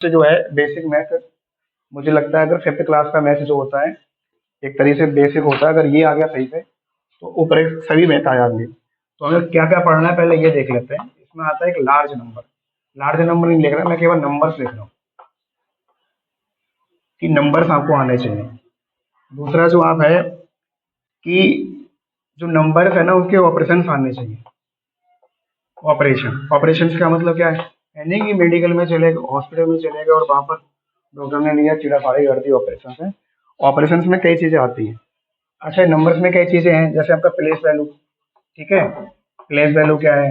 से जो है बेसिक मैथ, मुझे लगता है अगर 5th क्लास का मैथ जो होता है एक तरीके से बेसिक होता है, अगर ये आ गया सही से तो ऊपर एक सभी मैथ आ जाएंगे। तो हमें क्या क्या पढ़ना है पहले ये देख लेते हैं। इसमें आता है एक लार्ज नंबर। लार्ज नंबर नहीं लिख रहा मैं, केवल नंबर्स लिख रहा हूँ कि नंबर्स आपको आने चाहिए। दूसरा जो आप है कि जो नंबर्स है ना उसके ऑपरेशन आने चाहिए। ऑपरेशन का मतलब क्या है, यानी कि मेडिकल में चलेगा, हॉस्पिटल में चलेगा और वहां पर डॉक्टर ने लिया चिड़ाफाड़ी कर दी ऑपरेशन है। ऑपरेशन में कई चीजें आती हैं। अच्छा नंबर्स में कई चीजें हैं, जैसे आपका प्लेस वैल्यू, ठीक है, प्लेस वैल्यू क्या है,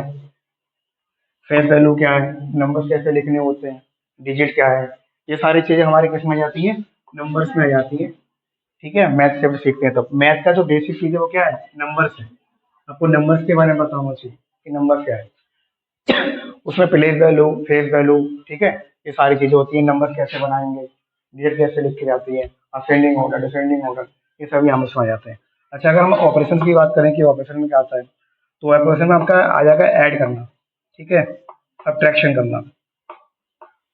फेस वैल्यू क्या है, नंबर्स कैसे लिखने होते हैं, डिजिट क्या है, ये सारी चीजें हमारे किस में आ जाती है, नंबर्स में आ जाती है। ठीक है, मैथ से सीखते हैं तब। मैथ का जो बेसिक चीज है वो क्या है, नंबर्स है। आपको नंबर्स के बारे में पता होना चाहिए कि नंबर क्या है। उसमें प्लेस वैल्यू, फेस वैल्यू, ठीक है, ये सारी चीजें होती हैं। नंबर कैसे बनाएंगे, डिजिट कैसे लिखी जाती है, असेंडिंग ऑर्डर, डिसेंडिंग ऑर्डर, ये सभी हम इसमें आ जाते हैं। अच्छा अगर हम ऑपरेशन की बात करें कि ऑपरेशन में क्या आता है, तो ऑपरेशन में आपका आ जाएगा ऐड करना, ठीक है, सब्ट्रैक्शन करना,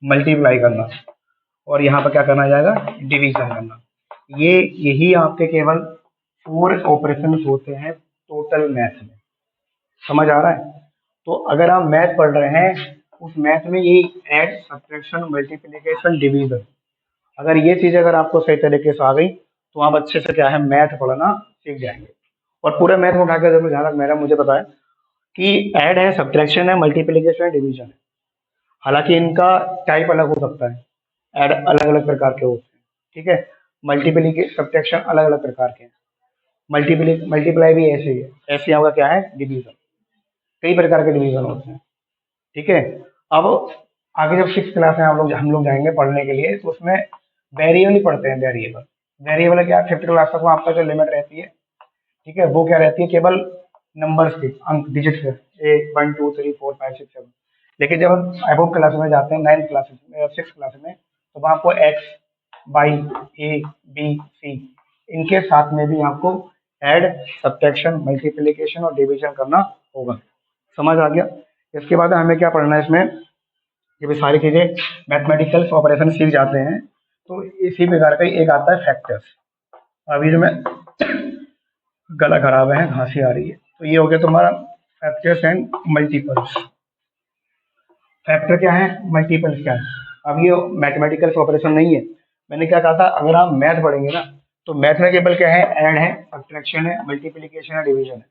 मल्टीप्लाई करना, और यहाँ पर क्या करना जाएगा, डिवीजन करना। ये यही आपके केवल 4 ऑपरेशन होते हैं टोटल मैथ में। समझ आ रहा है। तो अगर आप मैथ पढ़ रहे हैं उस मैथ में ये ऐड, सब्ट्रैक्शन, मल्टीप्लिकेशन, डिवीजन, अगर ये चीज अगर आपको सही तरीके से आ गई तो आप अच्छे से क्या है मैथ पढ़ना सीख जाएंगे। और पूरे मैथ में उठा के जरूर ध्यान रख, मेरा मुझे पता है कि ऐड है, सब्ट्रैक्शन है, मल्टीप्लिकेशन है, डिवीजन है। हालांकि इनका टाइप अलग हो सकता है, ऐड अलग अलग प्रकार के होते हैं, ठीक है, मल्टीप्लिकेशन, सब्ट्रैक्शन अलग अलग प्रकार के हैं, मल्टीप्लाई भी ऐसे ही है, ऐसे आपका क्या है डिवीजन, कई प्रकार के डिवीजन होते हैं। ठीक है, अब आगे जब 6th क्लास में हम लोग जाएंगे पढ़ने के लिए तो उसमें वेरिएबल ही पढ़ते हैं। वेरिएबल, वेरिएबल क्या, 5th क्लास तक आपका जो लिमिट रहती है, ठीक है, वो क्या रहती है, केवल नंबर्स की, अंक, डिजिट से, 1 2 3 4 5 6 7। लेकिन जब हम अबव क्लास में जाते हैं, 9th क्लास में, 6th क्लास में, तो वहाँ आपको एक्स, वाई, ए, बी, सी, इनके साथ में भी आपको ऐड, सब्ट्रैक्शन, मल्टीप्लिकेशन और डिवीजन करना होगा। समझ आ गया। इसके बाद हमें क्या पढ़ना है इसमें, ये भी सारी चीजें मैथमेटिकल ऑपरेशन सीख जाते हैं। तो इसी प्रकार का एक आता है फैक्टर्स। अभी जो मैं गला खराब है, खांसी आ रही है, तो ये हो गया तुम्हारा फैक्टर्स एंड मल्टीपल्स। फैक्टर क्या है, मल्टीपल्स क्या है। अब ये मैथमेटिकल ऑपरेशन नहीं है। मैंने क्या कहा था, अगर आप मैथ पढ़ेंगे ना तो मैथ में केवल क्या है, ऐड है, सब्ट्रैक्शन है, मल्टीप्लिकेशन है, डिवीजन है,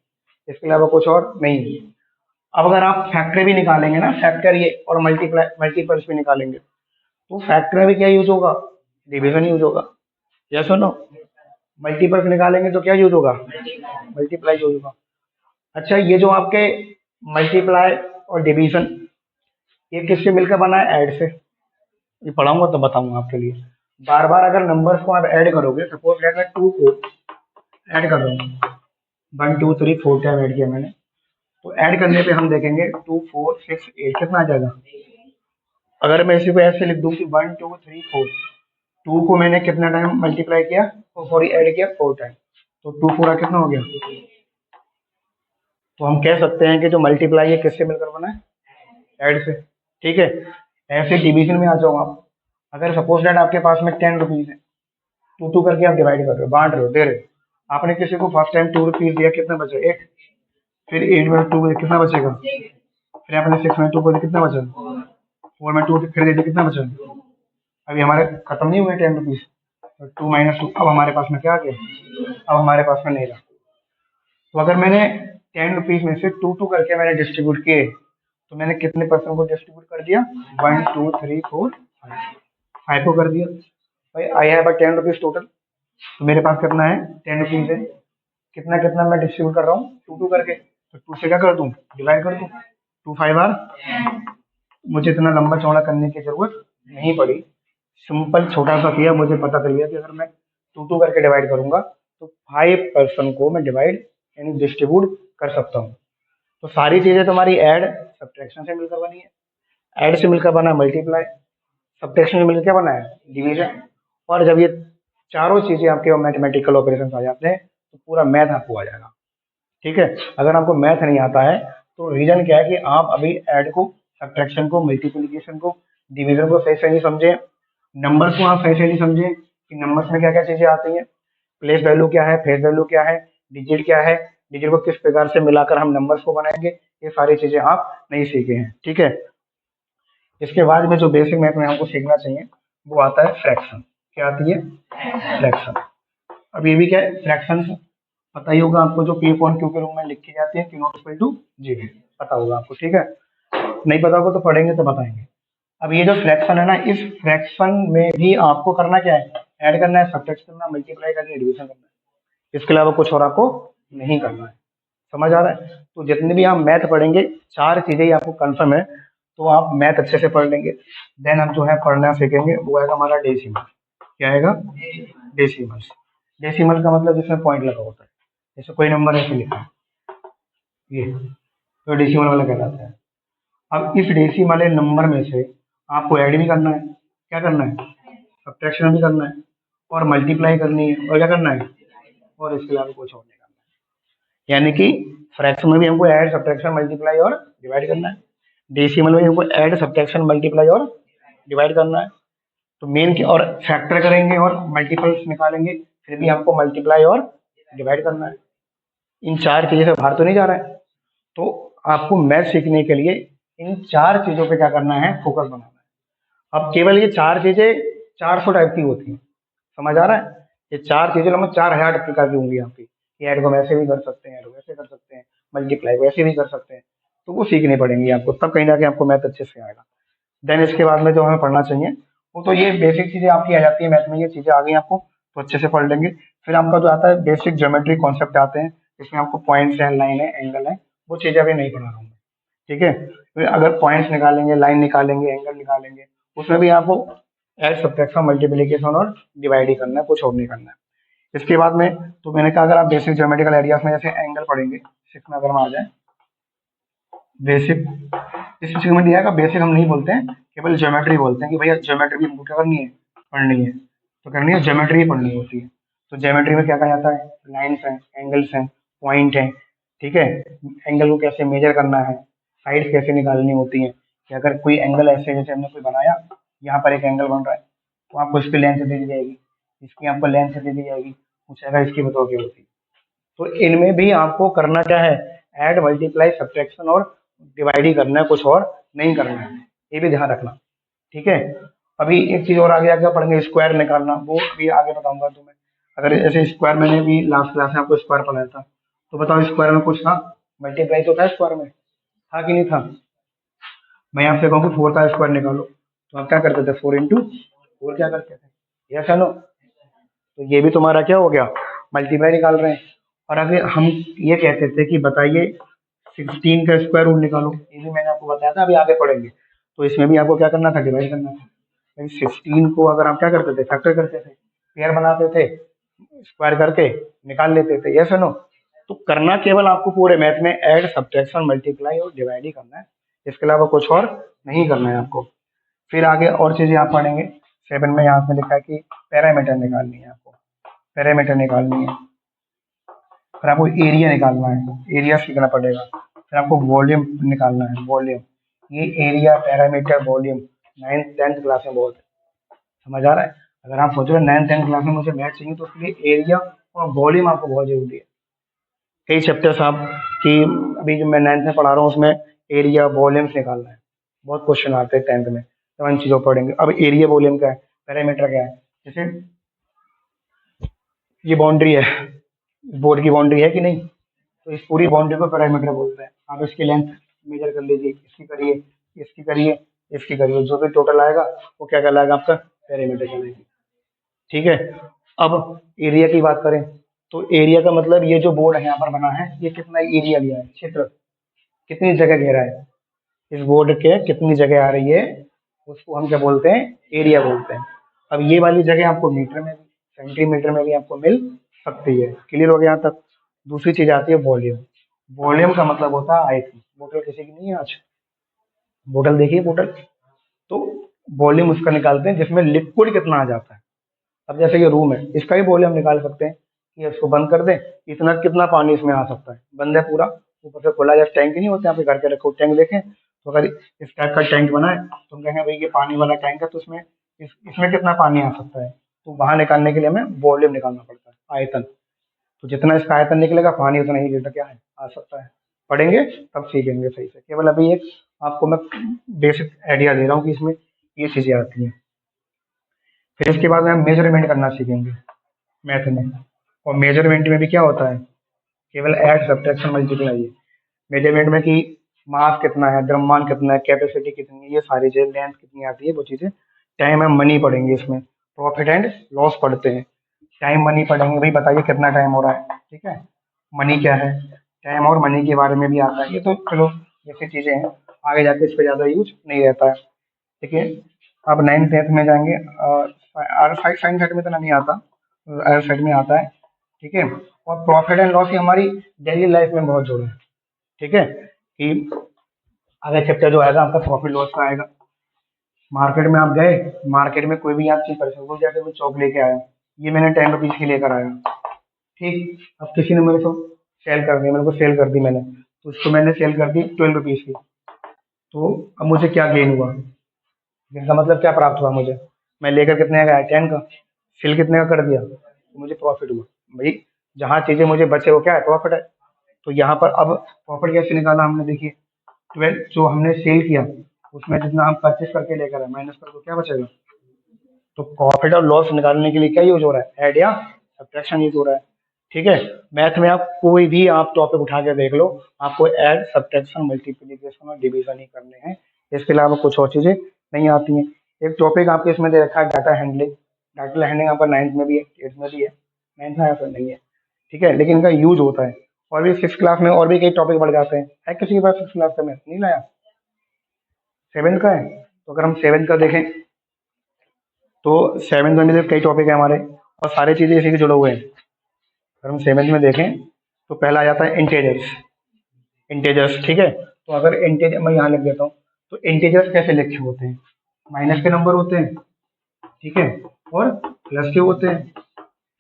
इसके अलावा कुछ और नहीं है। अब अगर आप फैक्टर भी निकालेंगे ना, फैक्टर ये और मल्टीपल्स भी निकालेंगे, तो फैक्टर में क्या यूज होगा, डिवीजन यूज होगा। या सुनो, मल्टीपल्स निकालेंगे तो क्या यूज होगा, मल्टीप्लाई यूज होगा। अच्छा ये जो आपके मल्टीप्लाई और डिवीजन, ये किससे मिलकर बना है, ऐड से। ये पढ़ाऊंगा तो बताऊंगा आपके लिए। बार बार अगर नंबर्स को आप ऐड करोगे, सपोज दैट मैं 2 को ऐड कर रहा हूँ, 1 2 3 4 टाइम ऐड किया मैंने, तो ऐड करने पे हम देखेंगे 2 4 6 8 कितना आ जाएगा। अगर मैं इसी को ऐसे लिख दूं कि 1 2 3 4, 2 को मैंने कितना टाइम मल्टीप्लाई किया, तो सॉरी ऐड किया 4 टाइम, तो 2 पूरा कितना हो गया। तो हम कह सकते हैं कि जो मल्टीप्लाई है किससे मिलकर बना है, ऐड से। ठीक है, ऐसे डिवीजन में आ जाओ आप। अगर सपोज दैट आपके पास में 10 रुपीज है, 2 2 करके आप डिवाइड कर रहे हो, बांट रहे हो, दे रहे हो। आपने किसी को फर्स्ट टाइम 2 रुपीज दिया, कितना बचा, 8। फिर 8 में 2 में कितना बचेगा, फिर आपने 6 में 2 को कितना बचा, 4 में 2 फिर दे दिया, कितना बचा। अभी हमारे खत्म नहीं हुए 10 रुपीज, तो 2 - 2, अब हमारे पास में क्या आ गया, अब हमारे पास में नहीं रहा। तो अगर मैंने 10 रुपीज में से 2 2 करके मैंने डिस्ट्रीब्यूट किए, तो मैंने कितने पर्सन को डिस्ट्रीब्यूट कर दिया, 1 2 3 4 5 को कर दिया। भाई आई हैव 10 रुपीज टोटल, तो मेरे पास कितना है, 10 रुपीज है। कितना कितना मैं डिस्ट्रीब्यूट कर रहा हूँ, 2 2 करके, तो 2 से क्या कर दूं, डिवाइड कर दूं, 2 5 बार। मुझे इतना लंबा चौड़ा करने की जरूरत नहीं पड़ी, सिंपल छोटा सा किया, मुझे पता चल गया कि अगर मैं 2 2 करके डिवाइड करूंगा तो 5 पर्सन को मैं डिवाइड यानी डिस्ट्रीब्यूट कर सकता हूँ। तो सारी चीजें तुम्हारी ऐड, सब्ट्रैक्शन से मिलकर बनी है। ऐड से मिलकर बना मल्टीप्लाई, सब्ट्रैक्शन से मिलकर क्या बना है, डिवीजन। और जब ये चारों चीजें आपके मैथमेटिकल ऑपरेशन आ जाते हैं तो पूरा मैथ आपको आ जाएगा। ठीक है, अगर आपको मैथ नहीं आता है तो रीजन क्या है कि आप अभी ऐड को, सब्ट्रैक्शन को, मल्टीप्लिकेशन को, डिवीजन को सही से नहीं समझे, नंबर्स को आप सही से नहीं समझे कि नंबर्स में क्या क्या चीजें आती हैं, प्लेस वैल्यू क्या है, फेस वैल्यू क्या है, डिजिट क्या है, डिजिट को किस प्रकार से मिलाकर हम नंबर्स को बनाएंगे, ये सारी चीजें आप नहीं सीखे हैं। ठीक है, इसके बाद में जो बेसिक मैथ में हमको सीखना चाहिए वो आता है फ्रैक्शन। क्या आती है? फ्रैक्शन। अब ये भी क्या है, फ्रैक्शन पता ही होगा आपको, जो पी अपॉन क्यू के रूप में लिखी जाती है, क्यू नॉट इक्वल टू जी, पता होगा आपको। ठीक है, नहीं पता होगा तो पढ़ेंगे तो बताएंगे। अब ये जो फ्रैक्शन है ना, इस फ्रैक्शन में भी आपको करना क्या है, ऐड करना है, सब्ट्रैक्ट करना, मल्टीप्लाई करना है, डिवीजन करना है, इसके अलावा कुछ और आपको नहीं करना है। समझ आ रहा है? तो जितने भी आप मैथ पढ़ेंगे, चार चीजें ही आपको कंफर्म है, तो आप मैथ अच्छे से पढ़ लेंगे। देन हम जो है पढ़ना सीखेंगे वो आएगा हमारा डेसिमल। क्या आएगा? डेसिमल। डेसिमल का मतलब जिसमें पॉइंट लगा होता है, जैसे कोई नंबर ऐसे लिखा है ये, तो डेसिमल वाला कहलाता है। अब इस डेसिमल वाले नंबर में से आपको ऐड भी करना है, क्या करना है, सब्ट्रैक्शन भी करना है, और मल्टीप्लाई करनी है, और क्या करना है, और इसके अलावा कुछ और नहीं करना है। यानी कि फ्रैक्शन में भी हमको ऐड, सब्ट्रैक्शन, मल्टीप्लाई और डिवाइड करना है, डेसिमल में हमको ऐड, सब्ट्रैक्शन, मल्टीप्लाई और डिवाइड करना है। तो मेन की और फैक्टर करेंगे और मल्टीपल्स निकालेंगे, फिर भी हमको मल्टीप्लाई और डिवाइड करना है। इन चार चीजों से बाहर तो नहीं जा रहा है। तो आपको मैथ सीखने के लिए इन चार चीजों पे क्या करना है, फोकस बनाना है। अब केवल ये चार चीजें 400 टाइप की होती हैं, समझ आ रहा है? ये चार चीजें लगभग 4000 प्रकार की होंगी आपकी। ऐड को वैसे भी कर सकते हैं, ऐड वैसे कर सकते हैं, मल्टीप्लाई वैसे भी कर सकते हैं, तो वो सीखनी पड़ेंगी आपको, तब कहीं ना कहीं आपको मैथ अच्छे से आएगा। देन इसके बाद में जो हमें पढ़ना चाहिए वो तो ये बेसिक चीजें आपकी आ जाती है मैथ में, ये चीजें आ गई आपको तो अच्छे से पढ़ लेंगे। फिर आपका जो आता है बेसिक ज्योमेट्री कॉन्सेप्ट आते हैं, इसमें आपको पॉइंट्स हैं, लाइन है, एंगल है, वो चीजें अभी नहीं पढ़ा रहा हूँ मैं। ठीक है, फिर अगर पॉइंट्स निकालेंगे, लाइन निकालेंगे, एंगल निकालेंगे, उसमें भी आपको ऐड, सब्ट्रैक्शन, मल्टीप्लिकेशन और डिवाइड ही करना है, कुछ और नहीं करना है। इसके बाद में तो मैंने कहा अगर आप बेसिक ज्योमेट्रिकल आइडियाज में जैसे एंगल पढ़ेंगे, सिक्स में अगर हम आ जाए बेसिक, इस चीज में दिया है बेसिक हम नहीं बोलते हैं, केवल ज्योमेट्री बोलते हैं कि भैया ज्योमेट्री भी हमको क्या करनी है, पढ़नी है, तो करनी है, ज्योमेट्री ही पढ़नी होती है। तो ज्योमेट्री में क्या कहा जाता है, लाइन्स हैं, एंगल्स हैं, पॉइंट हैं। ठीक है, एंगल को कैसे मेजर करना है, साइड कैसे निकालनी होती है, कि अगर कोई एंगल ऐसे जैसे हमने कोई बनाया, यहाँ पर एक एंगल बन रहा है, तो आपको इसकी लेंथ दे दी जाएगी, इसकी आपको लेंथ दे दी जाएगी, पूछेगा इसकी बताओ क्या होती है। तो इनमें भी आपको करना क्या है, ऐड, मल्टीप्लाई, सब्ट्रैक्शन और डिवाइड ही करना है, कुछ और नहीं करना है, ये भी ध्यान रखना। ठीक है, अभी एक चीज और आगे आगे पढ़ेंगे, स्क्वायर निकालना, वो भी आगे बताऊंगा तुम्हें। अगर ऐसे स्क्वायर, मैंने भी लास्ट क्लास में आपको स्क्वायर पढ़ाया था, तो बताओ स्क्वायर में कुछ था, मल्टीप्लाई तो था स्क्वायर में, था कि नहीं था? मैं आपसे कहूँ कि 4 का स्क्वायर निकालो, तो आप क्या करते थे, 4 × 4 क्या करते थे, यस या नो? तो ये भी तुम्हारा क्या हो गया, मल्टीप्लाई निकाल रहे हैं। और अगर हम ये कहते थे कि बताइए 16 का स्क्वायर रूट निकालो, ये भी मैंने आपको बताया था, अभी आगे पढ़ेंगे, तो इसमें भी आपको क्या करना था, डिवाइड करना था। 16 को अगर आप क्या करते थे, फैक्टर करते थे, पेयर बनाते थे, स्क्वायर करके निकाल लेते थे, यस नो? तो करना केवल आपको पूरे मैथ में ऐड, सब्ट्रैक्शन, मल्टीप्लाई और डिवाइड ही करना है, इसके अलावा कुछ और नहीं करना है आपको। फिर आगे और चीजें आप पढ़ेंगे, 7 में यहाँ पे लिखा है कि पैरामीटर निकालनी है, आपको पैरामीटर निकालनी है, फिर आपको एरिया निकालना है, एरिया सीखना पड़ेगा, फिर आपको वॉल्यूम निकालना है, वॉल्यूम, ये area, parameter, volume 9th 10th class में बहुत समझ आ रहा है। अगर आप सोच रहे हो 9th 10th क्लास में मुझे मैथ चाहिए, तो उसके लिए एरिया और वॉल्यूम आपको बहुत जरूरी है। कई चैप्टर्स आप कि अभी जो मैं 9th में पढ़ा रहा हूँ उसमें एरिया, वॉल्यूम्स निकालना है, बहुत क्वेश्चन आते हैं 10th में, तो इन चीज़ों पढ़ेंगे। अब एरिया, वॉल्यूम क्या है, पैरामीटर क्या है, जैसे ये बाउंड्री है, बोर्ड की बाउंड्री है कि नहीं, तो इस पूरी बाउंड्री को पैरामीटर बोलते हैं। आप इसकी लेंथ मेजर कर लीजिए, इसकी करिए, इसकी करिए, इसकी करिए, जो भी टोटल आएगा वो क्या कहलाएगा, आपका पैरामीटर कहलाएगा। ठीक है, अब एरिया की बात करें, तो एरिया का मतलब ये जो बोर्ड है यहाँ पर बना है, ये कितना एरिया लिया है, क्षेत्र कितनी जगह घेरा है, इस बोर्ड के कितनी जगह आ रही है, उसको हम क्या बोलते हैं, एरिया बोलते हैं। अब ये वाली जगह आपको मीटर में भी, सेंटीमीटर में भी आपको मिल सकती है। क्लियर हो गया यहाँ तक? दूसरी चीज आती है वॉल्यूम। वॉल्यूम का मतलब होता है आयतन। बोतल किसी की नहीं है आज, बोतल देखिए बोतल, तो वॉल्यूम उसका निकालते हैं जिसमें लिक्विड कितना आ जाता है। अब जैसे ये रूम है, इसका भी वॉल्यूम निकाल सकते हैं कि इसको बंद कर दें, इतना कितना पानी इसमें आ सकता है, बंद है पूरा, ऊपर से खुला, जैसे टैंक नहीं होते, यहाँ पे घर के रखो टैंक देखें, तो अगर इस टाइप का टैंक बना है तो हम कहेंगे भाई ये पानी वाला टैंक है, तो इसमें कितना पानी आ सकता है, तो बाहर निकालने के लिए हमें वॉल्यूम निकालना पड़ता है, आयतन। तो जितना इसका आयतन निकलेगा पानी उतना ही लीटर क्या है आ सकता है। पढ़ेंगे तब सीखेंगे सही से, केवल अभी एक आपको मैं बेसिक आइडिया दे रहा हूँ कि इसमें ये चीज़ें आती हैं। फिर इसके बाद में हम मेजरमेंट करना सीखेंगे मैथ में, और मेजरमेंट में भी क्या होता है, केवल ऐड सब्ट्रैक्शन मल्टीप्लाई है। मेजरमेंट में कि मास कितना है, द्रव्यमान कितना है, कैपेसिटी कितनी है, ये सारी चीजें, लेंथ कितनी आती है, वो चीजें। टाइम एंड मनी पढ़ेंगे इसमें, प्रॉफिट एंड लॉस पढ़ते हैं। टाइम मनी पढ़ेंगे, भाई बताइए कितना टाइम हो रहा है, ठीक है, मनी क्या है, टाइम और मनी के बारे में भी आता है। ये तो चलो जैसी चीजें हैं, आगे जाके इस पर ज्यादा यूज नहीं रहता है, ठीक है। अब 9th 10th में जाएंगे, आर साइड साइन साइड में तो नहीं आता, आर साइड में आता है, ठीक है। और प्रॉफिट एंड लॉस ये हमारी डेली लाइफ में बहुत जुड़े हैं, ठीक है, कि आगे चैप्टर जो आएगा आपका प्रॉफिट लॉस का आएगा। मार्केट में आप गए, मार्केट में कोई भी आप चीज कर सकते हो, जैसे मैं चौक लेके आया, ये मैंने 10 रुपीज की लेकर आया, ठीक। अब किसी ने मेरे को सेल कर दी, मेरे को सेल कर दी मैंने, तो उसको मैंने सेल कर दी 12 रुपीज की, तो अब मुझे क्या गेन हुआ, जिनका मतलब क्या प्राप्त हुआ मुझे, मैं लेकर कितने का आया 10 का, सेल कितने का कर दिया, तो मुझे प्रॉफिट हुआ। भाई जहाँ चीजें मुझे बचे वो क्या है, प्रॉफिट है। तो यहाँ पर अब प्रॉफिट कैसे निकाला हमने, देखिए 12 जो हमने सेल किया उसमें जितना हम परचेस करके लेकर आए माइनस कर, तो क्या बचेगा। तो प्रॉफिट और लॉस निकालने के लिए क्या यूज हो रहा है, ऐड या सब्ट्रैक्शन यूज हो रहा है, ठीक है। मैथ में आप कोई भी आप टॉपिक उठा के देख लो, आपको ऐड सब्ट्रैक्शन मल्टीप्लिकेशन और डिवीजन ही करने हैं, इसके अलावा कुछ और चीजें नहीं आती हैं। एक टॉपिक आपके इसमें दे रखा है डाटा हैंडलिंग, डाटा हैंडलिंग आपका 9th में भी है, 8th में भी है, 9th में या फिर नहीं है, ठीक है, लेकिन इनका यूज होता है। और भी 6th क्लास में और भी कई टॉपिक बढ़ जाते हैं, है किसी के पास 6th क्लास का मैथ नहीं लाया, 7th का है। तो अगर हम 7th का देखें तो 7th में भी कई टॉपिक है हमारे, और सारी चीजें इसी से जुड़े हुए हैं। अगर हम 7th में देखें तो पहला आ जाता है इंटेजर्स, इंटेजर्स, ठीक है। तो अगर इंटेजर मैं यहाँ लिख देता हूँ, तो इंटेजर्स कैसे लिखे होते हैं, माइनस के नंबर होते हैं, ठीक है, और प्लस के होते हैं।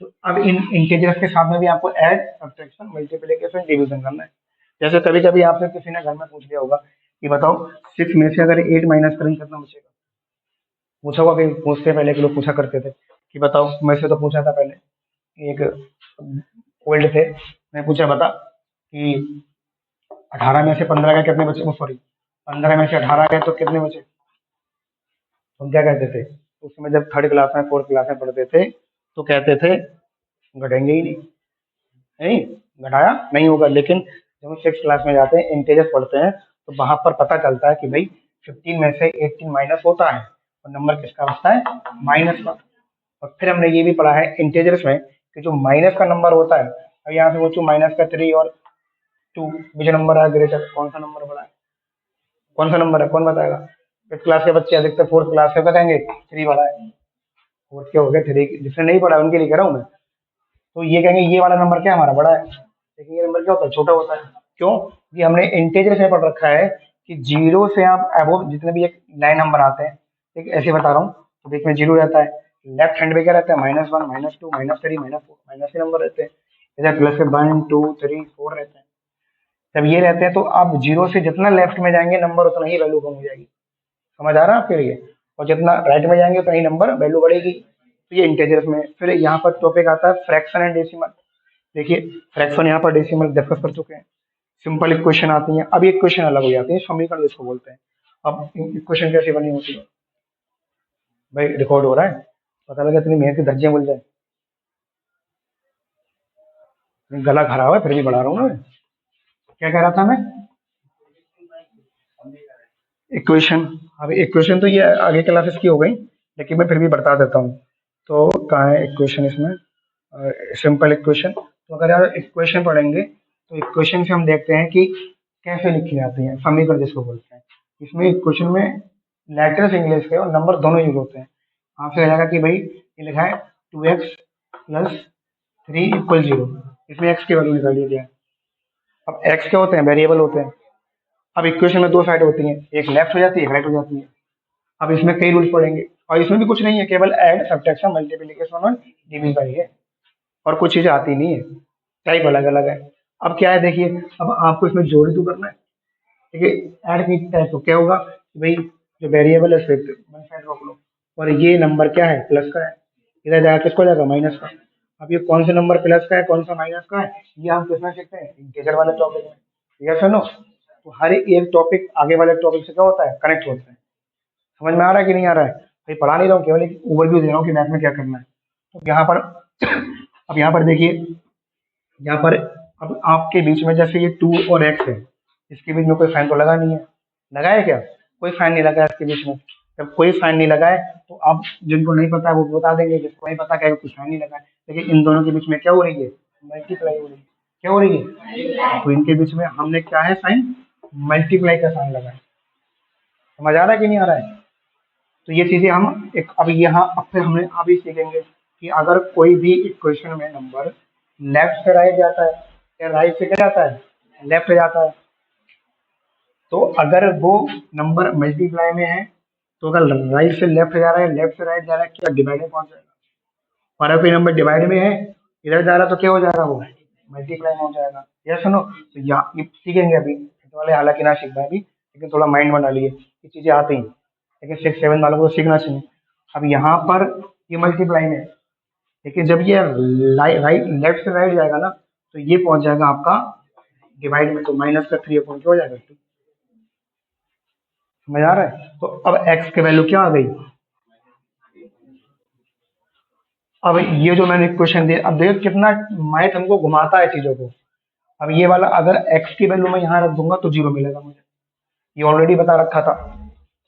तो अब इन इंटीजर्स के साथ में भी आपको ऐड सब्ट्रैक्शन मल्टीप्लिकेशन डिवीजन करना है। जैसे कभी कभी आपसे किसी ने घर में पूछ लिया होगा कि बताओ 6 में से अगर 8 माइनस करेंगे कितना बचेगा, पूछा होगा कि, पूछते पहले के लोग पूछा करते थे कि बताओ, मैं से तो पूछा था पहले, एक ओल्ड थे, मैं पूछा बता कि 18 में से 15 गए कितने बचे, सॉरी 15 में से 18 गए तो कितने बचे। हम क्या कहते थे उस समय, जब 3rd क्लास में 4th क्लास में पढ़ते थे, तो कहते थे घटेंगे ही नहीं, नहीं घटाया नहीं होगा। लेकिन जब हम 6th क्लास में जाते हैं, इंटेजर्स पढ़ते हैं, तो वहां पर पता चलता है कि भाई 15 में से 18 माइनस होता है, और नंबर किसका बचता है, माइनस का। और फिर हमने ये भी पढ़ा है इंटेजर्स में कि जो माइनस का नंबर होता है, अब यहाँ से पूछू माइनस का 3 और 2 मुझे नंबर है ग्रेटर, कौन सा नंबर बड़ा है, कौन सा नंबर है, कौन बताएगा। 5th क्लास के बच्चे अधिकतर 4th क्लास के बताएंगे 3 बड़ा है, 4th के हो गए 3, जिसने नहीं पढ़ा उनके लिए कह रहा हूँ मैं, तो ये कहेंगे ये वाला नंबर क्या हमारा बड़ा है, लेकिन ये नंबर क्या होता है, छोटा होता है। क्यों, ये हमने इंटेजर से पढ़ रखा है कि 0 से आप अबोव जितने भी एक 9 नंबर आते हैं, ठीक ऐसे बता रहा हूँ, तो बीच में 0 रहता है, लेफ्ट हैंड में क्या रहता है, -1 -2 -3 -4 माइनस के नंबर रहते हैं, इधर प्लस के 1 2 3 4 रहते हैं। जब ये रहते हैं तो आप 0 से जितना लेफ्ट में जाएंगे नंबर उतना ही वैल्यू कम हो जाएगी, समझ आ रहा है आपके लिए, और जितना राइट में जाएंगे उतना ही नंबर वैल्यू बढ़ेगी। तो ये इंटेजर्स में। फिर यहाँ पर टॉपिक आता है फ्रैक्शन एंड डेसिमल। देखिए फ्रैक्शन यहाँ पर डेसिमल डिस्कस कर चुके हैं, सिंपल इक्वेशन आती है। अब एक क्वेश्चन अलग हो जाती है, समीकरण जिसको बोलते हैं। अब इक्वेशन कैसे बनी होती है, भाई रिकॉर्ड हो रहा है, पता लगा इतनी मेहनत की धज्जियां मिल जाए, गला खराब है फिर भी बढ़ा रहा हूँ मैं। क्या कह रहा था मैं, इक्वेशन। अब इक्वेशन तो ये आगे क्लासेस की हो गई, लेकिन मैं फिर भी बता देता हूँ। तो कहाँ है इक्वेशन इसमें, सिंपल इक्वेशन। तो अगर यार इक्वेशन पढ़ेंगे तो इक्वेशन से हम देखते हैं कि कैसे लिखी जाती है, समीकरण जिसको बोलते हैं। इसमें इक्वेशन में लेटर्स इंग्लिश के और नंबर दोनों यूज होते हैं। आपसे कहेगा कि भाई ये लिखा है 2x + 3 = 0, इसमें x की वैल्यू निकाल ली जाए। अब x क्या होते हैं, वेरिएबल होते हैं। अब इक्वेशन में 2 साइड होती हैं, एक लेफ्ट हो जाती है, एक राइट हो जाती है। अब इसमें कई रूल्स पढ़ेंगे, और इसमें भी कुछ नहीं है, केवल ऐड सब्ट्रैक्शन मल्टीप्लिकेशन और डिवीजन ही है, और कुछ चीजें आती नहीं है, टाइप अलग अलग है। अब क्या है देखिए, अब आपको इसमें जोड़ तो करना है, ठीक है। ऐड कितना है तो क्या होगा कि भाई जो वेरिएबल है उसे वन साइड रख लो, और ये नंबर क्या है, प्लस का है, इधर जाकर किसको जाएगा, माइनस का। अब ये कौन सा नंबर प्लस का है कौन सा माइनस का है, ये हम किसमें सीखते हैं, इंटीजर वाले टॉपिक में। यस और नो। तो हर एक टॉपिक आगे वाले टॉपिक से क्या होता है, कनेक्ट होता है। समझ में आ रहा है कि नहीं आ रहा है, भाई पढ़ा नहीं रहा हूँ, केवल एक ओवरव्यू दे रहा हूँ कि मैथ में क्या करना है। तो यहाँ पर अब यहाँ पर देखिए, यहाँ पर अब आपके बीच में जैसे ये 2 और x है, इसके बीच में कोई साइन तो लगा नहीं है, लगा है क्या, कोई साइन नहीं लगा है इसके बीच में। जब कोई साइन नहीं लगा है तो आप जिनको नहीं पता है वो बता देंगे, जिसको नहीं पता क्या कोई साइन नहीं लगा है, लेकिन इन दोनों के बीच में क्या हो रही है, मल्टीप्लाई हो रही है। क्या हो रही है, तो इनके बीच में हमने क्या है साइन, मल्टीप्लाई का साइन लगा है। समझ आ रहा है कि नहीं आ रहा है। तो ये चीजें हम एक अब यहाँ अब फिर हमें अभी सीखेंगे कि अगर कोई भी इक्वेशन में नंबर लेफ्ट से राइट जाता है या राइट से क्या जाता है, लेफ्ट जाता है, तो अगर वो नंबर मल्टीप्लाई में है तो अगर राइट से लेफ्ट जा रहा है, लेफ्ट से राइट जा रहा है, क्या डिवाइड में पहुंच जाएगा। और अगर कोई नंबर डिवाइड में है, इधर जा रहा है तो क्या हो जाएगा, वो मल्टीप्लाई में हो जाएगा। यस सुनो, तो यहाँ ये सीखेंगे अभी, तो वाले हालांकि ना सीखना है अभी, लेकिन थोड़ा माइंड बना लिए, ये चीजें आती हैं, लेकिन 6-7 वालों को सीखना चाहिए। अब यहाँ पर ये मल्टीप्लाई में है, लेकिन जब ये राइट लेफ्ट से राइट जाएगा ना तो ये पहुंच जाएगा आपका डिवाइड में, तो माइनस का 3 अपॉन क्या हो जाएगा 2। समझ आ रहा है। तो अब x की वैल्यू क्या आ गई, अब ये जो मैंने इक्वेशन दी, अब देखो कितना मैथ हमको घुमाता है चीजों को। अब ये वाला अगर x की वैल्यू मैं यहाँ रख दूंगा तो 0 मिलेगा मुझे, ये ऑलरेडी बता रखा था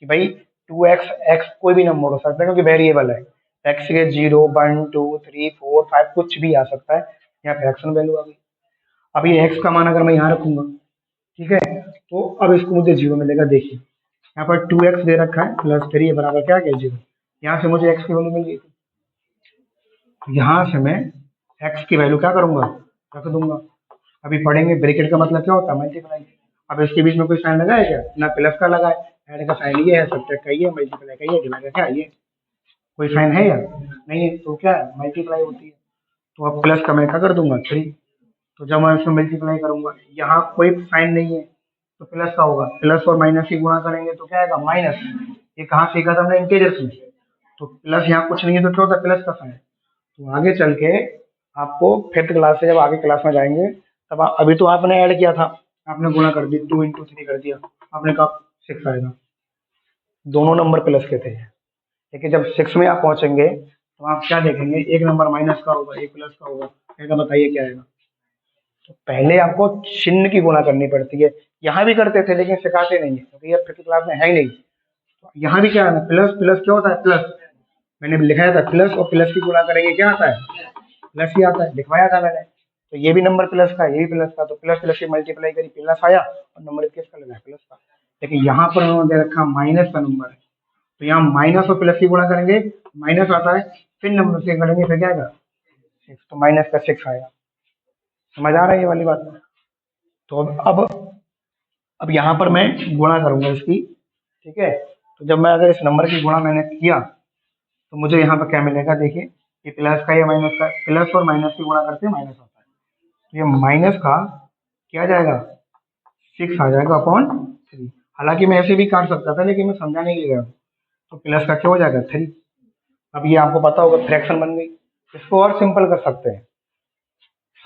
कि भाई 2x, x कोई भी नंबर हो सकता है क्योंकि वेरिएबल है, x के 0 1 2 3 4 5 कुछ भी आ सकता है, यहाँ फ्रैक्शन वैल्यू आ गई। अब ये x का मान अगर मैं यहाँ रखूंगा, ठीक है, तो अब इसको मुझे 0 मिलेगा। देखिए यहाँ पर 2x दे रखा है प्लस 3 बराबर क्या है 0, यहाँ से मुझे x की वैल्यू मिल गई थी, यहाँ से मैं x की वैल्यू क्या करूंगा, रख दूंगा। अभी पढ़ेंगे ब्रैकेट का मतलब क्या होता है, मल्टीप्लाई। अब इसके बीच में कोई साइन लगा है क्या, ना प्लस का लगा है, ऐड का साइन ये है, सब्ट्रैक्ट का ये है, मल्टीप्लाई का ये, डिवाइड का क्या है ये, कोई साइन है या नहीं है, तो क्या है मल्टीप्लाई होती है। तो अब प्लस का मैं क्या कर दूंगा 3, तो जब मैं इसमें मल्टीप्लाई करूंगा यहाँ कोई साइन नहीं है तो प्लस का होगा, प्लस और माइनस की गुणा करेंगे तो क्या आएगा माइनस। ये कहाँ सीखा था हमने, इंटीजर्स में। तो प्लस यहाँ कुछ नहीं है तो क्या होता है प्लस का साइन। तो आगे चल के आपको 5th क्लास से जब आगे क्लास में जाएंगे तब अभी तो आपने ऐड किया था, आपने गुणा कर दी 2 × 3 कर दिया, आपने कहा 6 आएगा, दोनों नंबर प्लस के थे। लेकिन जब 6 में आप पहुंचेंगे तो आप क्या देखेंगे, एक नंबर माइनस का होगा एक प्लस का होगा, क्या बताइए क्या आएगा। तो पहले आपको चिन्ह की गुणा करनी पड़ती है, यहाँ भी करते थे लेकिन सिखाते नहीं है क्योंकि ये 5th क्लास में है ही नहीं। तो यहाँ भी क्या है, प्लस प्लस क्या होता है प्लस, मैंने लिखाया था प्लस और प्लस की गुणा करेंगे क्या आता है, प्लस ही आता है, लिखवाया था मैंने। तो ये भी नंबर प्लस का, ये भी प्लस का, तो प्लस प्लस की मल्टीप्लाई करी प्लस आया और नंबर किसका लगा प्लस का। लेकिन यहाँ पर उन्होंने दे रखा माइनस का नंबर है, तो यहाँ माइनस और प्लस की गुणा करेंगे माइनस आता है, फिर नंबर से करेंगे फिर क्या आएगा 6, तो माइनस का 6 आएगा। समझ आ रहा है ये वाली बात। तो अब यहाँ पर मैं गुणा करूंगा इसकी, ठीक है। तो जब मैं अगर इस नंबर की गुणा मैंने किया तो मुझे यहाँ पर क्या मिलेगा, देखिए ये प्लस का या माइनस का, प्लस और माइनस की गुणा करते हैं माइनस आता है, तो ये माइनस का क्या आ जाएगा 6 आ जाएगा अपॉन 3। हालांकि मैं ऐसे भी काट सकता था लेकिन मैं समझाने के लिए गया, तो प्लस का क्या हो जाएगा 3। अब ये आपको पता होगा फ्रैक्शन बन गई। इसको और सिंपल कर सकते हैं,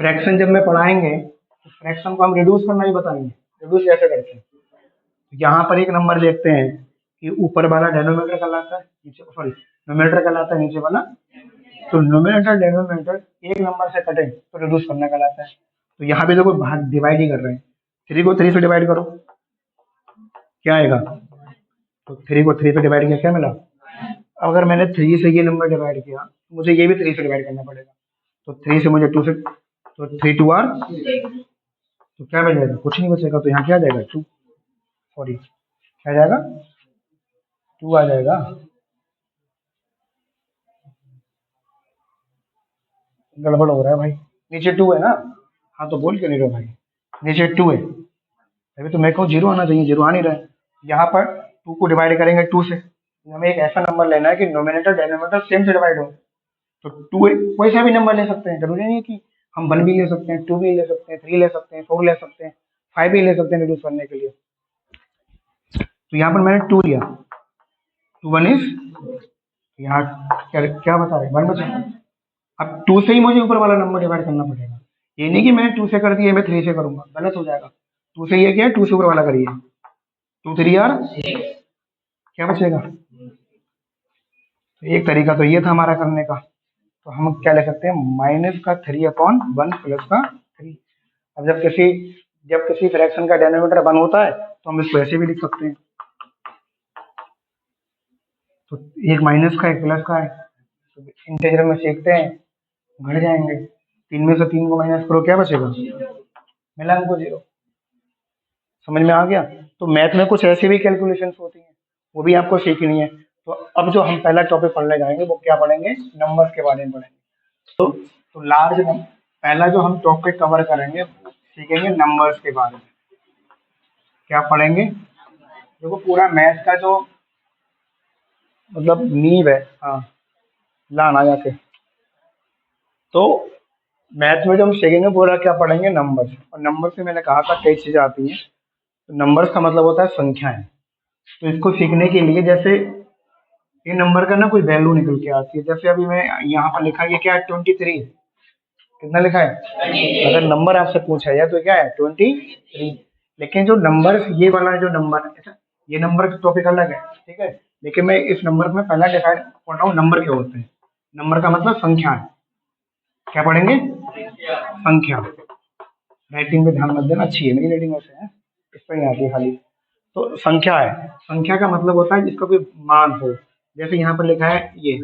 फ्रैक्शन जब मैं पढ़ाएंगे तो फ्रैक्शन को हम रिड्यूस करना ही बताएंगे, रिड्यूस कैसे करते हैं। यहाँ पर एक नंबर देखते हैं कि ऊपर वाला डेनोमिनेटर कहलाता है, नीचे सॉरी नोमिनेटर कहलाता है, नीचे वाला, तो नोमिनेटर डेनोमिनेटर एक नंबर से कटे तो रिड्यूस करना कहलाता है। तो यहाँ भी देखो भाग डिवाइड ही कर रहे हैं, 3 को 3 से डिवाइड करो क्या आएगा, तो 3 को 3 से डिवाइड किया क्या मिला। अगर मैंने 3 से ये नंबर डिवाइड किया तो मुझे ये भी 3 से डिवाइड करना पड़ेगा, तो 3 से मुझे 2 से, तो 3 2 आर, तो क्या मिल जाएगा कुछ नहीं बचेगा, तो यहाँ क्या आ जाएगा 2, सॉरी क्या आ जाएगा 2 आ जाएगा। गड़बड़ हो रहा है भाई, नीचे 2 है ना, हाँ तो बोल क्यों नहीं रहे भाई, नीचे 2 है, अभी तो मैं कहूँ 0 आना चाहिए, 0 आ नहीं रहा है। यहाँ पर 2 को डिवाइड करेंगे 2 से, हमें एक ऐसा नंबर लेना है कि नोमिनेटर डेनोमिनेटर सेम से डिवाइड हो। तो 2 कोई सा भी नंबर ले सकते हैं, जरूरी नहीं है कि हम 1 भी ले सकते हैं, 2 भी ले सकते हैं, 3 ले सकते हैं, 4 ले सकते हैं, 5 भी ले सकते हैं रिड्यूस करने के लिए। तो यहाँ पर मैंने 2 लिया, 2 1 इज, यहाँ क्या क्या बता रहे 1 बचा। अब 2 से ही मुझे ऊपर वाला नंबर डिवाइड करना पड़ेगा, ये नहीं कि मैंने 2 से कर दिया मैं 3 से करूंगा, गलत हो जाएगा। 2 से ये क्या है, 2 से ऊपर वाला करिए, 2 3 आर, क्या बचेगा। तो एक तरीका तो ये था हमारा करने का, तो हम क्या ले सकते हैं, -3/1 प्लस का 3। अब जब किसी फ्रैक्शन का डिनोमिनेटर 1 होता है तो हम इसको ऐसे भी लिख सकते हैं, तो एक माइनस का एक प्लस का है, तो इंटीजर में सीखते हैं घट जाएंगे, 3 में से 3 को माइनस करो, क्या बचेगा, मिला हमको 0। समझ में आ गया। तो मैथ में कुछ ऐसी भी कैलकुलेशंस होती हैं, वो भी आपको सीखनी है। तो अब जो हम पहला टॉपिक पढ़ने जाएंगे वो क्या पढ़ेंगे, नंबर्स के बारे में पढ़ेंगे। तो लार्ज पहला जो हम टॉपिक कवर करेंगे सीखेंगे नंबर्स के बारे में। क्या पढ़ेंगे, देखो पूरा मैथ का जो मतलब नींव है, हाँ लाना जाके, तो मैथ में जो हम सीखेंगे पूरा क्या पढ़ेंगे, नंबर्स। और नंबर से मैंने कहा था कई चीजें आती हैं, तो नंबर्स का मतलब होता है संख्याएं। तो इसको सीखने के लिए जैसे ये नंबर का ना कोई वैल्यू निकल के आती है, जैसे अभी मैं यहाँ पर लिखा है, ये क्या है 23, कितना लिखा है, अगर नंबर आपसे पूछा जाए तो क्या है 23। लेकिन जो नंबर ये वाला जो नंबर है, ये नंबर का टॉपिक अलग है, ठीक है, लेकिन मैं इस नंबर में पहला डिफाइन पढ़ रहा हूँ, नंबर क्या होते हैं। नंबर का मतलब संख्या है, क्या पढ़ेंगे, संख्या। राइटिंग पे ध्यान मत देना, अच्छी है मेरी राइटिंग वैसे है, इस पर नहीं आती है खाली। तो संख्या है, संख्या का मतलब होता है जिसका कोई मान हो, जैसे यहाँ पर लिखा है ये।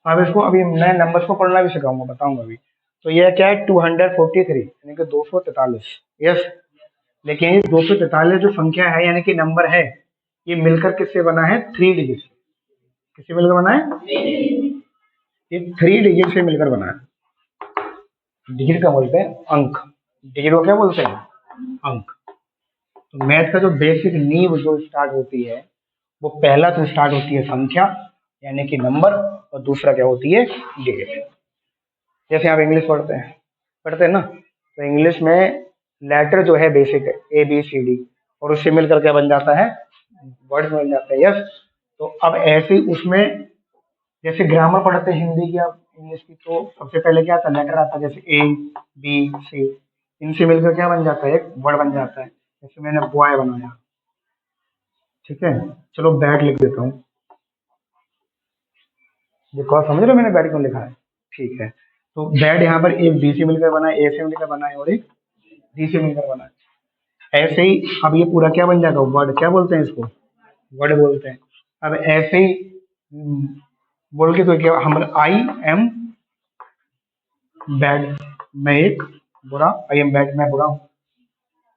अब इसको अभी मैं नंबर्स को पढ़ना भी सिखाऊंगा, बताऊंगा अभी। तो ये क्या है 243 यानी कि 243, यस। लेकिन ये 243 जो संख्या है यानी कि नंबर है, ये मिलकर किससे बना है, 3 डिजिट। किससे मिलकर बना है, ये 3 डिजिट से मिलकर बना है। डिजिट का बोलते हैं अंक, डिजिट को क्या बोलते हैं, अंक। तो मैथ का जो बेसिक नींव जो स्टार्ट होती है, वो पहला तो स्टार्ट होती है संख्या यानी कि नंबर, और दूसरा क्या होती है, डिजिट। जैसे आप इंग्लिश पढ़ते हैं ना, तो इंग्लिश में लेटर जो है बेसिक है ABCD, और उससे मिलकर क्या बन जाता है, वर्ड बन जाता है, यस। तो अब ऐसे ही उसमें जैसे ग्रामर पढ़ते हैं हिंदी की आप इंग्लिश की, तो सबसे पहले क्या आता है, लेटर आता है, जैसे ABC, इनसे मिलकर क्या बन जाता है, एक वर्ड बन जाता है। जैसे मैंने बॉय बनाया, ठीक है, चलो बैट लिख देता हूँ, देखो समझ रहे हो मैंने बैट क्यों लिखा है, ठीक है। तो बैट यहाँ पर एक B से मिलकर बना है, A से मिलकर बना है, और एक D से मिलकर बना है। ऐसे ही अब ये पूरा क्या बन जाएगा, वर्ड, क्या बोलते हैं इसको, वर्ड बोलते हैं। अब ऐसे ही बोल के तो क्या, हम आई एम बैड, मैं एक बुरा, आई एम बैड, मैं बुरा हूँ,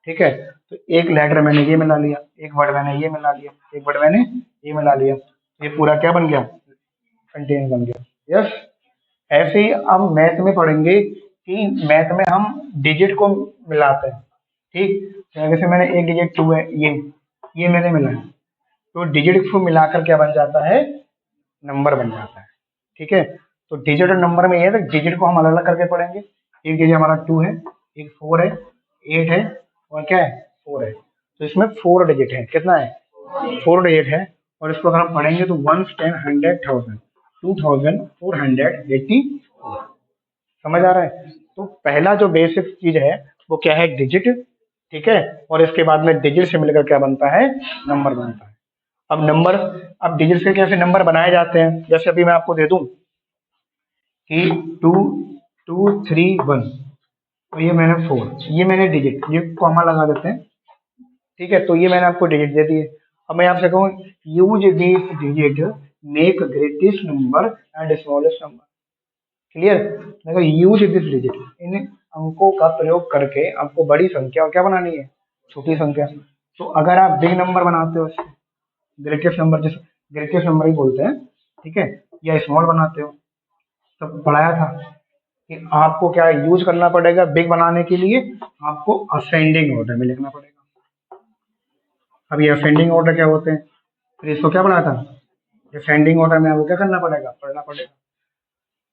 ठीक है। तो एक लेटर मैंने ये मिला लिया, एक वर्ड मैंने ये मिला लिया, एक वर्ड मैंने ये मिला लिया, ये पूरा क्या बन गया, कंटेन बन गया, यस। ऐसे ही अब मैथ में पढ़ेंगे कि मैथ में हम डिजिट को मिलाते हैं, ठीक। तो जैसे मैंने एक डिजिट 2 है, ये मैंने मिलाया, तो डिजिट को मिलाकर क्या बन जाता है, नंबर बन जाता है, ठीक है। तो डिजिट और नंबर में ये है, तो डिजिट को हम अलग अलग करके पढ़ेंगे। एक डिजिट हमारा 2 है, एक 4 है, 8 है, और क्या है 4 है। तो इसमें 4 डिजिट है, कितना है, 4 डिजिट है। और इसको अगर हम पढ़ेंगे तो 1 10 100 1000 2480, समझ आ रहा है। तो पहला जो बेसिक चीज है वो क्या है, डिजिट, ठीक है। और इसके बाद में डिजिट से मिलकर क्या बनता है, नंबर बनता है। अब नंबर, अब डिजिट से कैसे नंबर बनाए जाते हैं, जैसे अभी मैं आपको दे दूं कि 2 2 3 1, तो ये मैंने 4, ये मैंने डिजिट, ये कॉमा लगा देते हैं, ठीक है। तो ये मैंने आपको डिजिट दे दिए। अब मैं आपसे कहूँ use this digit make greatest number and smallest number, clear. देखो यूज दिस डिजिट, इन अंकों का प्रयोग करके आपको बड़ी संख्या और क्या बनानी है, छोटी संख्या। तो अगर आप बिग नंबर बनाते हो, ग्रेटेस्ट नंबर, जिस ग्रेटेस्ट नंबर ही बोलते हैं, ठीक है, या स्मॉल बनाते हो, तब पढ़ाया था कि आपको क्या यूज करना पड़ेगा बिग बनाने के लिए, आपको असेंडिंग ऑर्डर में लिखना पड़ेगा। अब ये असेंडिंग ऑर्डर क्या होते हैं, फिर इसको क्या पढ़ा था, असेंडिंग ऑर्डर में आपको क्या करना पड़ेगा, पढ़ना पड़ेगा।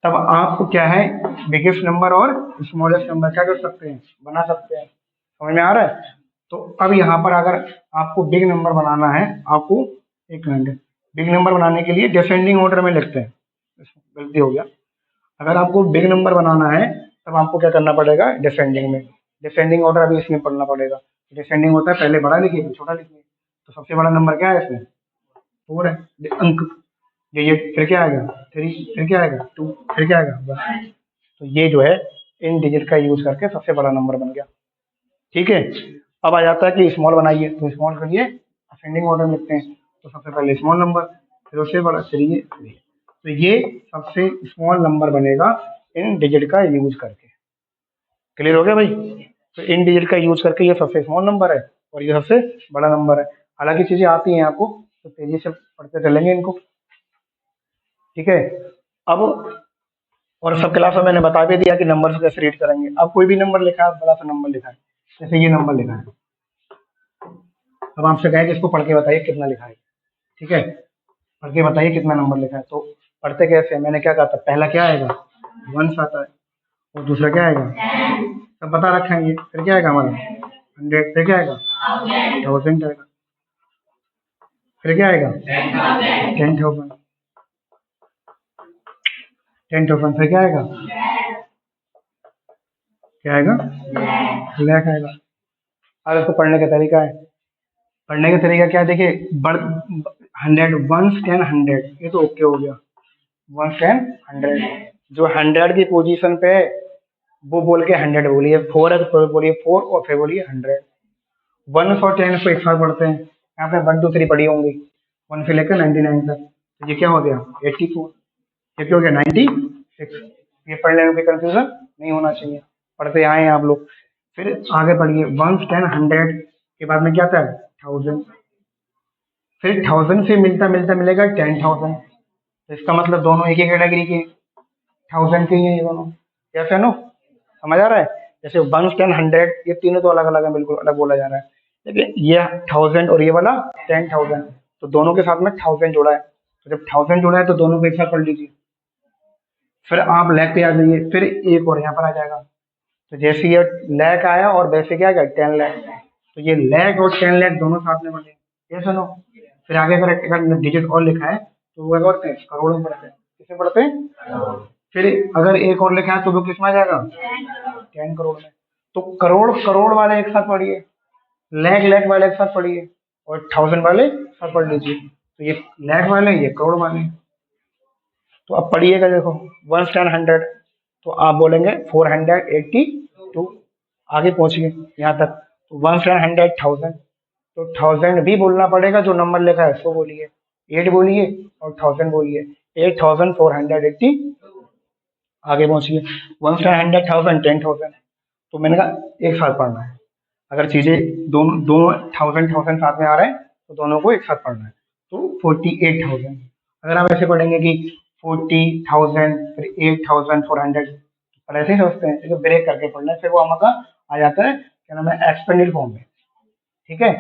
तब आपको क्या है, बिगेस्ट नंबर और स्मॉलेस्ट नंबर क्या कर सकते हैं, बना सकते हैं। समझ में आ रहा है। तो अब यहाँ पर अगर आपको बिग नंबर बनाना है, आपको एक मिनट, बिग नंबर बनाने के लिए डिसेंडिंग ऑर्डर में लिखते हैं, गलती हो गया। अगर आपको बिग नंबर बनाना है तब आपको क्या करना पड़ेगा, डिसेंडिंग में, डिसेंडिंग ऑर्डर अभी इसमें पढ़ना पड़ेगा। डिसेंडिंग होता है पहले बड़ा लिखिए फिर छोटा लिखिए। तो सबसे बड़ा नंबर क्या है इसमें, 4 है, अंक। ये फिर क्या आएगा 3, फिर क्या आएगा 2, फिर क्या आएगा 1। तो ये जो है इन डिजिट का यूज करके सबसे बड़ा नंबर बन गया। ठीक है, अब आ जाता है कि स्मॉल बनाइए, तो स्मॉल करिए, असेंडिंग ऑर्डर में लिखते हैं। तो सबसे पहले स्मॉल नंबर, फिर उससे बड़ा, फिर ये, तो ये सबसे स्मॉल नंबर बनेगा इन डिजिट का यूज करके। क्लियर हो गया भाई? तो इन डिजिट का यूज करके ये सबसे स्मॉल नंबर है और ये सबसे बड़ा नंबर है। हालांकि चीजें आती हैं आपको, तो तेजी से पढ़ते चलेंगे इनको। ठीक है, अब और सब क्लास में मैंने बता भी दिया कि नंबर कैसे रीड करेंगे। अब कोई भी नंबर लिखा है, बड़ा सा नंबर लिखा है, जैसे ये नंबर लिखा है, अब आपसे कहें कि इसको पढ़ के बताइए कितना लिखा है। ठीक है, पढ़ के बताइए कितना नंबर लिखा है। तो पढ़ते कैसे, मैंने क्या कहा था, पहला क्या आएगा 1 आता है, और दूसरा क्या आएगा, सब बता रखा है ये। फिर क्या आएगा हमारा 100, फिर क्या आएगा 1000 आएगा, फिर क्या आएगा 10,000, 10,000, फिर क्या आएगा, क्या आएगा लाख आएगा। अब इसको पढ़ने का तरीका है, पढ़ने का तरीका क्या है, देखिए 100, 1, 10, 100, ये तो ओके हो गया। 1, 10, 100, जो 100 की पोजीशन पे है वो बोल के 100 बोलिए, 4 है तो बोलिए 4 और फिर बोलिए 100। 1 और 10 को एक साथ पढ़ते हैं, यहाँ पे 1, 2, 3 पढ़ी होंगी, 1 से लेकर 99 तक। तो ये क्या हो गया 84, ये क्या हो गया 96। ये पढ़ने में कोई कंफ्यूजन नहीं होना चाहिए, पढ़ते आए हैं आप लोग। फिर आगे पढ़िए 1, 10, 100 के बाद में क्या था 1000, फिर 1000 से मिलता मिलता मिलेगा 10,000। तो इसका मतलब दोनों एक ही कैटेगरी के 1000 के ही हैं ये दोनों। कैसे नो, समझ आ रहा है? जैसे 1, 10, 100 ये तीनों तो अलग अलग है, बिल्कुल अलग बोला जा रहा है, लेकिन ये 1000 और ये वाला 10,000, तो दोनों के साथ में 1000 जोड़ा है। तो जब 1000 जोड़ा है तो दोनों को एक साथ पढ़ लीजिए। फिर आप लैख पे आ जाइए, फिर एक और यहाँ पर आ जाएगा। तो जैसे ये लैख आया और वैसे क्या आएगा 10 लाख, तो ये लैख और 10 लाख दोनों साथ में बने। ये सुनो, फिर आगे अगर डिजिट और लिखा है तो वो क्या करते हैं, करोड़ में पढ़ते हैं। किसे पढ़ते हैं? फिर अगर एक और लिखा है तो वो किस में आ जाएगा 10 करोड़ में। तो करोड़ करोड़ वाले एक साथ पढ़िए, लैख लैख वाले एक साथ पढ़िए, और 1000 वाले साथ पढ़ लीजिए। तो ये लैख वाले, ये करोड़ वाले। तो अब पढ़िएगा, देखो 1, 10, 100, तो आप बोलेंगे 482, आगे पहुंचिए यहाँ तक। तो 1, 10, 100, 1000, तो 1000 भी बोलना पड़ेगा, जो नंबर लिखा है सो बोलिए, 8 बोलिए और 1000 बोलिए, 8480। आगे पहुंचिए 1, 10, 100, 1000, 10,000। तो मैंने कहा एक साथ पढ़ना है, अगर चीजें दोनों दोनों 1000 साथ में आ रहे हैं तो दोनों को एक साथ पढ़ना है। तो 48,000। अगर आप ऐसे पढ़ेंगे कि 40,000 फिर 8,400, पर ऐसे ही सोचते हैं, इसको ब्रेक करके पढ़ना है, फिर वो हमारा आ जाता है क्या नाम है, एक्सपेंडेड फॉर्म में। ठीक है,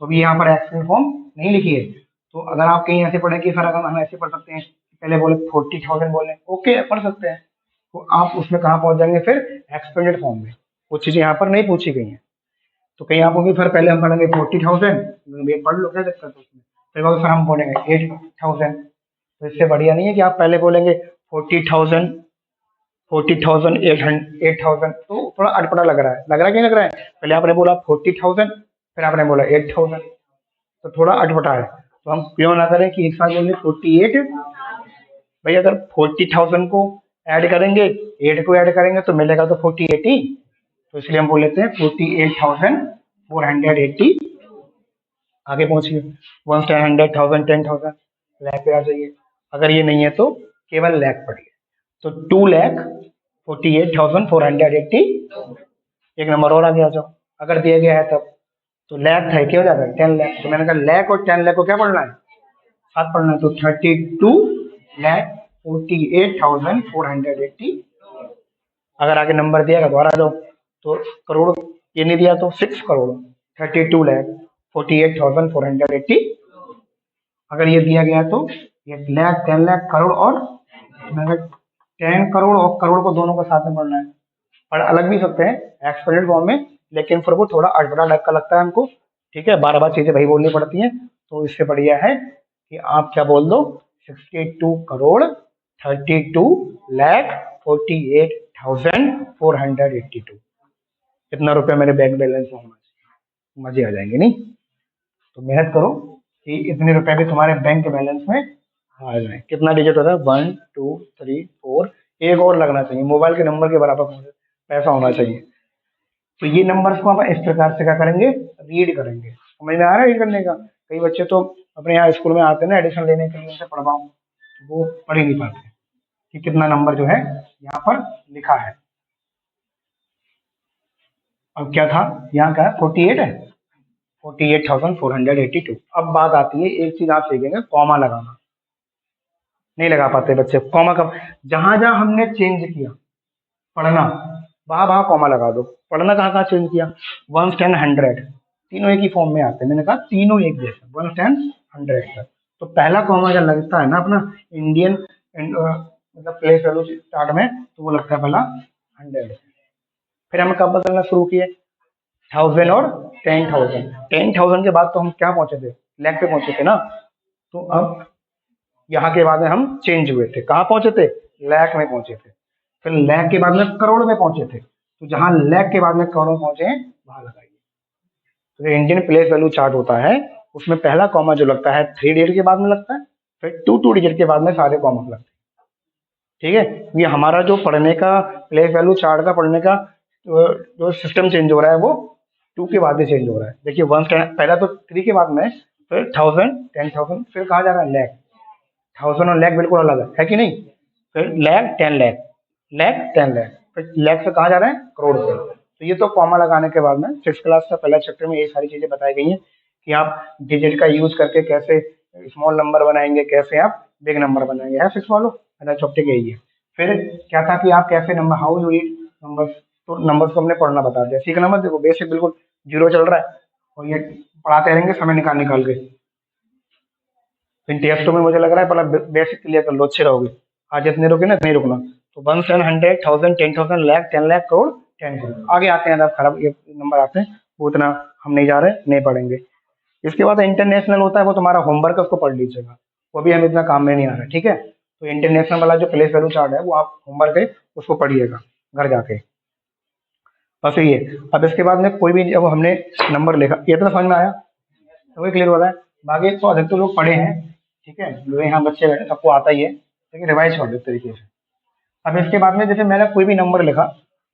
तो अभी यहाँ पर एक्सपेंडेड फॉर्म नहीं लिखी है। तो अगर आप कहीं ऐसे पढ़े कि सर अगर हम ऐसे पढ़ सकते हैं, पहले बोले 40,000 बोले, ओके पढ़ सकते हैं, तो आप उसमें कहाँ पहुंच जाएंगे फिर एक्सपेंडेड फॉर्म में। वो चीजें यहाँ पर नहीं पूछी गई हैं। तो कहीं आप होंगे फिर पहले हम पढ़ेंगे 40,000, पढ़ लो क्या दिक्कत है उसमें, फिर हम बोलेंगे 8,000। तो इससे बढ़िया नहीं है कि आप पहले बोलेंगे 40,000, 40,000, 8,000, तो थोड़ा अटपटा लग रहा है कि नहीं लग रहा है? पहले आपने बोला 40,000, फिर आपने बोला 8,000, तो थोड़ा अटपटा है। तो हम क्यों ना करें कि एक साथ बोलेंगे 48। भाई अगर 40,000 को ऐड करेंगे, 8 को ऐड करेंगे तो मिलेगा तो 4080, तो इसलिए हम बोल लेते हैं 48,480। आगे पहुंचिए 1, 10, 100, 1000, 10,000, लैख पे आ जाइए। अगर ये नहीं है तो केवल लैख पढ़िए, तो 2,48,480। एक नंबर और आगे आ जाओ, अगर दिया गया है तब, तो लैख है क्या हो जाएगा 10 लाख। तो मैंने कहा लैख और 10 लाख को क्या पढ़ना है, साथ पढ़ना है। तो 32,48,480। अगर आगे नंबर दिया दोबारा आ जाओ, तो करोड़ ये नहीं दिया तो 6 करोड़, 32,48,480। अगर ये दिया गया तो ये लाख, 10 लाख, करोड़, और 10 करोड़ और करोड़ को दोनों को साथ में पढ़ना है। पढ़ अलग भी सकते हैं एक्सपेंडेड फॉर्म में, लेकिन फिर वो थोड़ा अड़बड़ा टाइप का लगता है हमको, ठीक है, बार बार चीजें वही बोलनी पड़ती हैं। तो इससे बढ़िया है कि आप क्या बोल दो, 62 करोड़ 32 लाख 48,482, इतना रुपया मेरे बैंक बैलेंस में होना चाहिए, मजे आ जाएंगे नहीं? तो मेहनत करो कि इतने रुपए भी तुम्हारे बैंक बैलेंस में आ जाए। कितना डिजिट होता है, 1 2 3 4, एक और लगना चाहिए, मोबाइल के नंबर के बराबर पैसा होना चाहिए। तो ये नंबर्स को हम इस प्रकार से क्या करेंगे, रीड करेंगे। समझ में आ रहा है रीड करने का? कई बच्चे तो अपने यहाँ स्कूल में आते हैं ना एडिशन लेने के लिए, उनसे पढ़वाऊं तो वो पढ़ ही नहीं पाते कि कितना नंबर जो है यहाँ पर लिखा है। अब क्या था यहाँ का, 48 है, 48,482। अब बात आती है, एक चीज आप सीखेंगे, कॉमा लगाना। नहीं लगा पाते बच्चे कॉमा, कब, जहां जहां हमने चेंज किया पढ़ना, वहां वहां कॉमा लगा दो। पढ़ना कहाँ कहाँ चेंज किया, 1 10 100 तीनों एक ही फॉर्म में आते हैं, मैंने कहा तीनों एक जैसे, 1 10 100 तक। तो पहला कॉमा जब लगता है ना अपना इंडियन मतलब प्लेस वैल्यू स्टार्ट में, तो वो लगता है पहला 100। फिर हम कब बदलना शुरू किए, 1000 और 10,000। 10,000 के बाद तो हम क्या पहुंचे थे, लैख पे पहुंचे थे ना। तो अब यहाँ के बाद में हम चेंज हुए थे, कहाँ पहुंचे थे, लैख में पहुंचे थे। फिर लैख के बाद में करोड़ में पहुंचे थे, तो जहां लैख के बाद में करोड़ में पहुंचे हैं वहां लगाइए। तो इंडियन प्लेस वैल्यू चार्ट होता है, उसमें पहला कॉमा जो लगता है 3 डिजिट के बाद में लगता है, फिर 2 डिजिट के बाद में सारे कॉमा लगते हैं। ठीक है, ये हमारा जो पढ़ने का प्लेस वैल्यू चार्ट का पढ़ने का जो सिस्टम चेंज हो रहा है वो 2 के बाद में चेंज हो रहा है। देखिए 1 पहला तो 3 के बाद में, फिर 1000 10,000, फिर कहा जा रहा है लैख। 1000 और लैख बिल्कुल अलग है कि नहीं? फिर लैख 10 लाख, लैख 10 लाख, फिर लैख से कहा जा रहा है करोड़ पे। तो ये तो कॉमा लगाने के बाद में 6th क्लास का पहला चैप्टर में ये सारी चीजें बताई गई हैं कि आप डिजिट का यूज करके कैसे स्मॉल नंबर बनाएंगे, कैसे आप बिग नंबर बनाएंगे, है 6 वालों, पहला चैप्टर यही है। फिर क्या था कि आप कैसे number, how you read numbers, तो नंबर्स को हमने पढ़ना बता दिया। सीखना मत, देखो बेसिक बिल्कुल जीरो चल रहा है और ये पढ़ाते रहेंगे समय निकाल निकाल के। इन टेस्टों में मुझे लग रहा है पहला बेसिक क्लियर कर लो, अच्छे रहोगे। आज इतने रुके ना, नहीं रुकना। तो 1 7 100 1000 10,000 लाख 10 लाख करोड़ 10 करोड़, आगे आते हैं जब खराब ये नंबर आते हैं, वो इतना हम नहीं जा रहे, नहीं पढ़ेंगे। इसके बाद इंटरनेशनल होता है, वो तुम्हारा होमवर्क है, उसको पढ़ लीजिएगा, वो भी हमें इतना काम में नहीं आ रहा है। ठीक है, तो इंटरनेशनल वाला जो प्लेस वैल्यू चार्ट है वो आप होमवर्क है, उसको पढ़िएगा घर जाके। बस ये, अब इसके बाद में कोई भी जब हमने नंबर लिखा, ये तो समझ में आया, तो वही क्लियर हो रहा है। बाकी तो अधिकतर लोग पढ़े हैं, ठीक है, जो यहाँ बच्चे बैठे सबको आता ही है, लेकिन रिवाइज कर दो इस तरीके से। अब इसके बाद में जैसे मैंने कोई भी नंबर लिखा,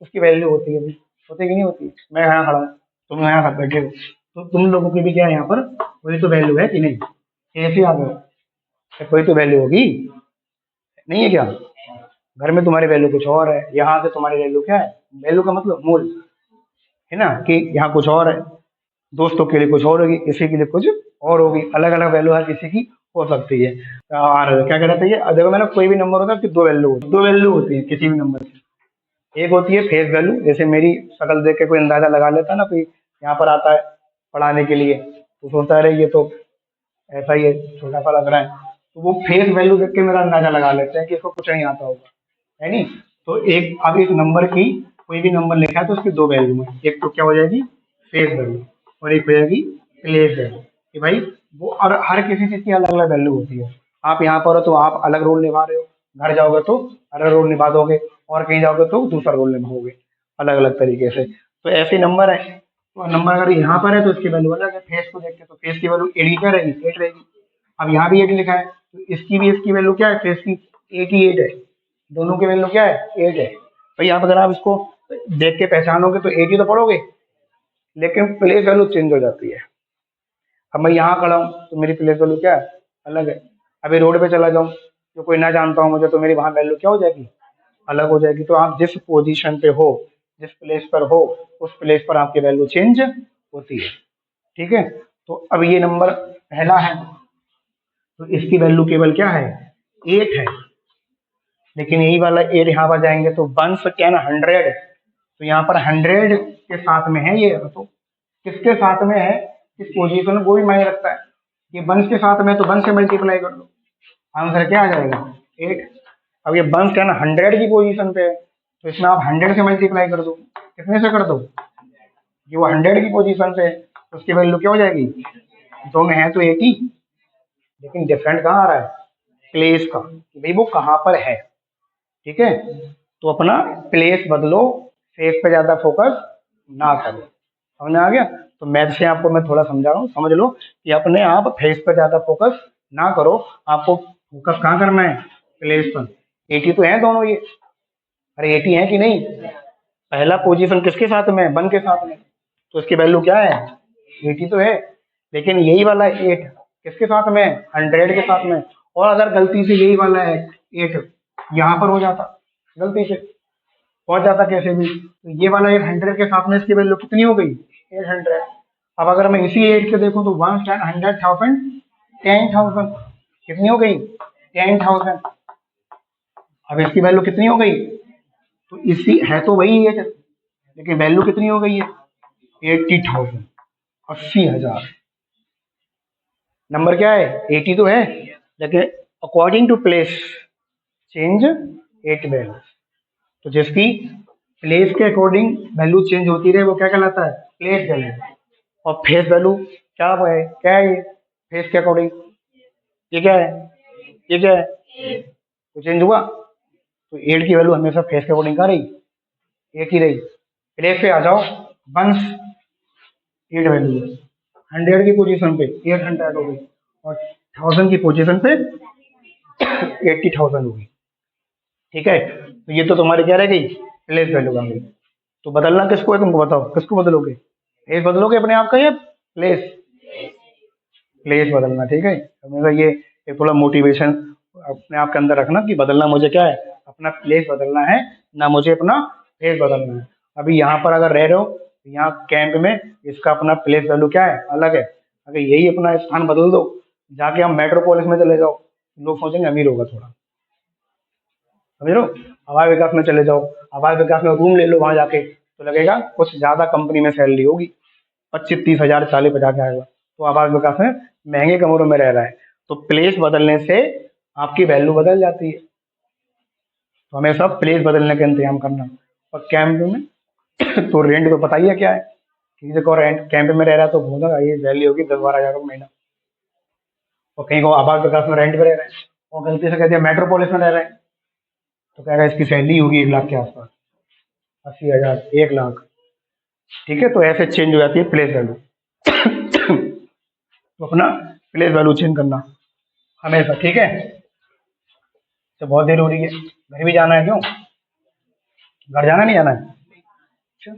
उसकी वैल्यू होती है, होती है कि नहीं होती? मैं यहाँ खड़ा हूँ, तुम यहाँ खड़े बैठे हो, तो तुम लोगों की भी क्या है यहाँ पर कोई तो वैल्यू है कि नहीं? कैसे आ गए, कोई तो वैल्यू होगी, नहीं है क्या? घर में तुम्हारी वैल्यू कुछ और है, यहाँ से तुम्हारी वैल्यू क्या है, वैल्यू का मतलब मूल है ना, कि यहाँ कुछ और है, दोस्तों के लिए कुछ और होगी, किसी के लिए कुछ और होगी, अलग अलग वैल्यू हर किसी की हो सकती है। और क्या कहना चाहिए, देखो मैंने कोई भी नंबर होता है कि दो वैल्यू होती है किसी भी नंबर की। एक होती है फेस वैल्यू, जैसे मेरी शक्ल देख के कोई अंदाजा लगा लेता है ना, कोई यहाँ पर आता है पढ़ाने के लिए तो सोचता है ये तो ऐसा ही है, छोटा सा लग रहा है, तो वो फेस वैल्यू देख के मेरा अंदाजा लगा लेते हैं कि इसको कुछ नहीं आता होगा, है नहीं? तो एक, अब इस नंबर की कोई भी नंबर लिखा है तो उसकी दो वैल्यू है, एक तो क्या हो जाएगी फेस वैल्यू और एक हो जाएगी प्लेस वैल्यू, कि भाई वो, और हर किसी चीज की अलग अलग वैल्यू होती है। आप यहाँ पर हो तो आप अलग रोल निभा रहे हो, घर जाओगे तो अलग रोल निभा दोगे, और कहीं जाओगे तो दूसरा रोल निभाओगे, अलग अलग तरीके से। तो ऐसे नंबर है, तो नंबर अगर यहाँ पर है तो इसकी वैल्यू अलग है, फेस को देख के तो फेस की वैल्यू 8 क्या रहेगी, 8 रहेगी। अब यहाँ भी 8 लिखा है तो इसकी भी, इसकी वैल्यू क्या है, फेस की 88 है, दोनों की वैल्यू क्या है 8 है। भाई आप अगर आप इसको देख के पहचानोगे तो 8 ही तो पढ़ोगे, लेकिन प्लेस वैल्यू चेंज हो जाती है। अब मैं यहाँ खड़ा हूँ तो मेरी प्लेस वैल्यू क्या है, अलग है। अभी रोड पे चला जाऊँ तो कोई ना जानता हूँ मुझे, तो मेरी वहाँ वैल्यू क्या हो जाएगी, अलग हो जाएगी। तो आप जिस पोजीशन पे हो, जिस प्लेस पर हो, उस प्लेस पर आपकी वैल्यू चेंज होती है। ठीक है, तो अब ये नंबर पहला है तो इसकी वैल्यू केवल क्या है 8 है, लेकिन यही वाला 8 यहाँ पर जाएंगे तो 1 से 10 100, तो यहाँ पर 100 के साथ में है ये, तो किसके साथ में है, किस पोजीशन, वो भी मायने रखता है। ये 1 के साथ में है तो 1 से मल्टीप्लाई कर दो, आंसर क्या आ जाएगा 8। अब ये 1 10 100 की पोजीशन पे है तो इसमें आप 100 से मल्टीप्लाई कर दो, कितने से कर दो ये वो 100 की पोजीशन पे है, तो उसकी वैल्यू क्या हो जाएगी, दोनों है तो 80, लेकिन डिफरेंट कहाँ आ रहा है, प्लेस का, कि भाई वो कहाँ पर है। ठीक है, तो अपना प्लेस बदलो, फेस पे ज्यादा फोकस ना करो। समझ में आ गया। तो मैथ से आपको मैं थोड़ा समझा रहा हूँ, समझ लो कि अपने आप फेस पर ज्यादा फोकस ना करो, आपको फोकस कहाँ करना है, प्लेस पर। 80 तो है दोनों ये, अरे 80 है कि नहीं, पहला पोजीशन किसके साथ में है, 1 के साथ में, तो इसकी वैल्यू क्या है, 80 तो है। लेकिन यही वाला 8 किसके साथ में है, 100 के साथ में। और अगर गलती से यही वाला है 8 यहाँ पर हो जाता, गलती से पहुंच जाता कैसे भी, तो ये वाला 800 के साथ में इसकी वैल्यू कितनी हो गई, 800। अब अगर मैं इसी 8 के देखूं तो 1 10 100,000 10,000 कितनी हो गई, 10,000। अब इसकी वैल्यू कितनी हो गई, तो इसी है तो वही 8, लेकिन वैल्यू कितनी हो गई है, 80,000, 80,000। नंबर क्या है, 80 तो है, लेकिन according to place change 8 value. तो जिसकी प्लेस के अकॉर्डिंग वैल्यू चेंज होती रहे वो क्या कहलाता है, प्लेस वैल्यू। और फेस वैल्यू क्या है ये, फेस के अकॉर्डिंग ये क्या है, ये क्या है, तो चेंज हुआ। तो 8 की वैल्यू हमेशा फेस के अकॉर्डिंग कहाँ रही, 8 ही रही। प्लेस पे आ जाओ, वंस 8 वैल्यू, 100 की पोजीशन पे 800 हो गई, और 1000 की पोजीशन पे 80,000 हो गई। ठीक है, तो ये तो तुम्हारी क्या रह गई, प्लेस वैल्यू आ गई। तो बदलना किसको है, तुमको बताओ किसको बदलोगे, फेस बदलोगे अपने आप का या प्लेस, प्लेस बदलना। ठीक है, हमेशा ये थोड़ा मोटिवेशन अपने आप के अंदर रखना कि बदलना मुझे क्या है, अपना प्लेस बदलना है, ना मुझे अपना फेस बदलना है। अभी यहाँ पर अगर रह रहे हो तो यहाँ कैंप में इसका अपना प्लेस वैल्यू क्या है, अलग है। अगर यही अपना स्थान बदल दो, जाके हम मेट्रोपोलिस में चले जाओ, लोग सोचेंगे अमीर होगा थोड़ा, समझ लो। आवास विकास में चले जाओ, आवास विकास में रूम ले लो, वहां जाके तो लगेगा कुछ ज्यादा कंपनी में सैलरी होगी, 25-30 हजार 40-50 के आएगा। तो आवास विकास में महंगे कमरों में रह रहा है। तो प्लेस बदलने से आपकी वैल्यू बदल जाती है, तो हमेशा प्लेस बदलने का इंतजाम करना। और कैंप में तो रेंट तो पता ही है क्या है, किसी को रेंट कैंप में रह रहा है तो होगा ये वैल्यू होगी 10-12 हजार महीना। और कहीं को आवास विकास में रेंट पे रह रहे हैं और गलती से कहते हैं मेट्रोपोलिस में रह रहे हैं, तो कहेगा इसकी सैलरी होगी 1 लाख के आसपास, 80,000 1 लाख। ठीक है, तो ऐसे चेंज हो जाती है प्लेस वैल्यू। तो अपना प्लेस वैल्यू चेंज करना हमेशा। ठीक है, तो बहुत देर हो रही है, घर भी जाना है, क्यों घर जाना नहीं जाना है। अच्छा,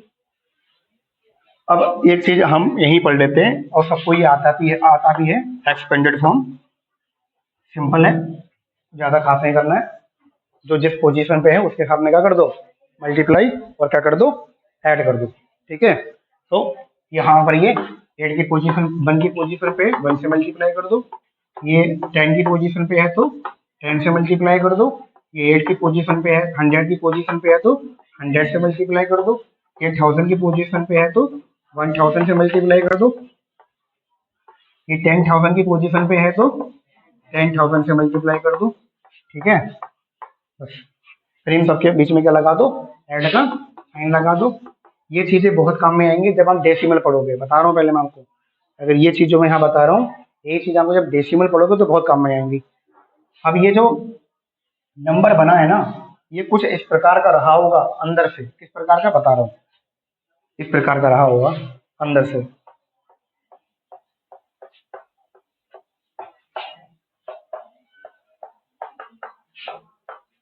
अब एक चीज हम यहीं पढ़ लेते हैं और सबको ये आता भी है एक्सपेंडेड फॉर्म, सिंपल है, ज्यादा खास नहीं करना है। जो जिस पोजीशन पे है उसके साथ में क्या कर दो, मल्टीप्लाई, और क्या कर दो, ऐड कर दो। ठीक है, तो यहाँ पर ये 8 की पोजीशन 1 की पोजीशन पे 1 से मल्टीप्लाई कर दो, ये 10 की पोजीशन पे है तो 10 से मल्टीप्लाई कर दो, ये 8 की पोजीशन पे है 100 की पोजीशन पे है तो 100 से मल्टीप्लाई कर दो, ये 1000 की पोजीशन पे है तो 1000 से मल्टीप्लाई कर दो, ये 10,000 की पोजीशन पे है तो 10,000 से मल्टीप्लाई कर दो। ठीक है, बस फिर इन सबके बीच में क्या लगा दो, ऐड का साइन लगा दो। ये चीजें बहुत काम में आएंगी जब हम डेसिमल पढ़ोगे, बता रहा हूँ पहले मैं आपको। अगर ये चीज जो मैं यहाँ बता रहा हूँ, ये चीज आपको जब डेसिमल पढ़ोगे तो बहुत काम में आएंगी। अब ये जो नंबर बना है ना, ये कुछ इस प्रकार का रहा होगा अंदर से, किस प्रकार का बता रहा हूँ, इस प्रकार का रहा होगा अंदर से।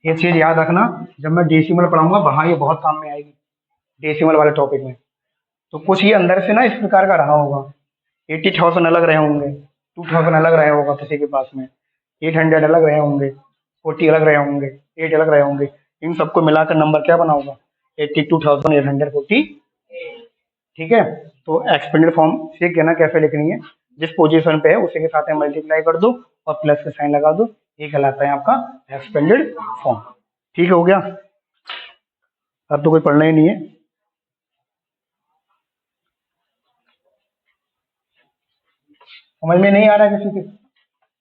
ये चीज याद रखना, जब मैं डेसिमल पढ़ाऊंगा वहां ये बहुत काम में आएगी, डेसिमल वाले टॉपिक में। तो कुछ ये अंदर से ना इस प्रकार का रहा होगा, 80,000 अलग रहे होंगे, 2,000 अलग रहे होगा किसी के पास में, 800 अलग रहे होंगे, 40 अलग रहे होंगे, 8 अलग रहे होंगे। इन सबको मिलाकर नंबर क्या बना होगा, 82,840। ठीक है, तो एक्सपेंडेड फॉर्म सीख गए ना कैसे लिखनी है, जिस पोजीशन पे है उसी के साथ में मल्टीप्लाई कर दो और प्लस का साइन लगा दो, ये कहलाता है आपका एक्सपेंडेड फॉर्म। ठीक हो गया, अब तो कोई पढ़ना ही नहीं है। समझ में नहीं आ रहा है किसी के,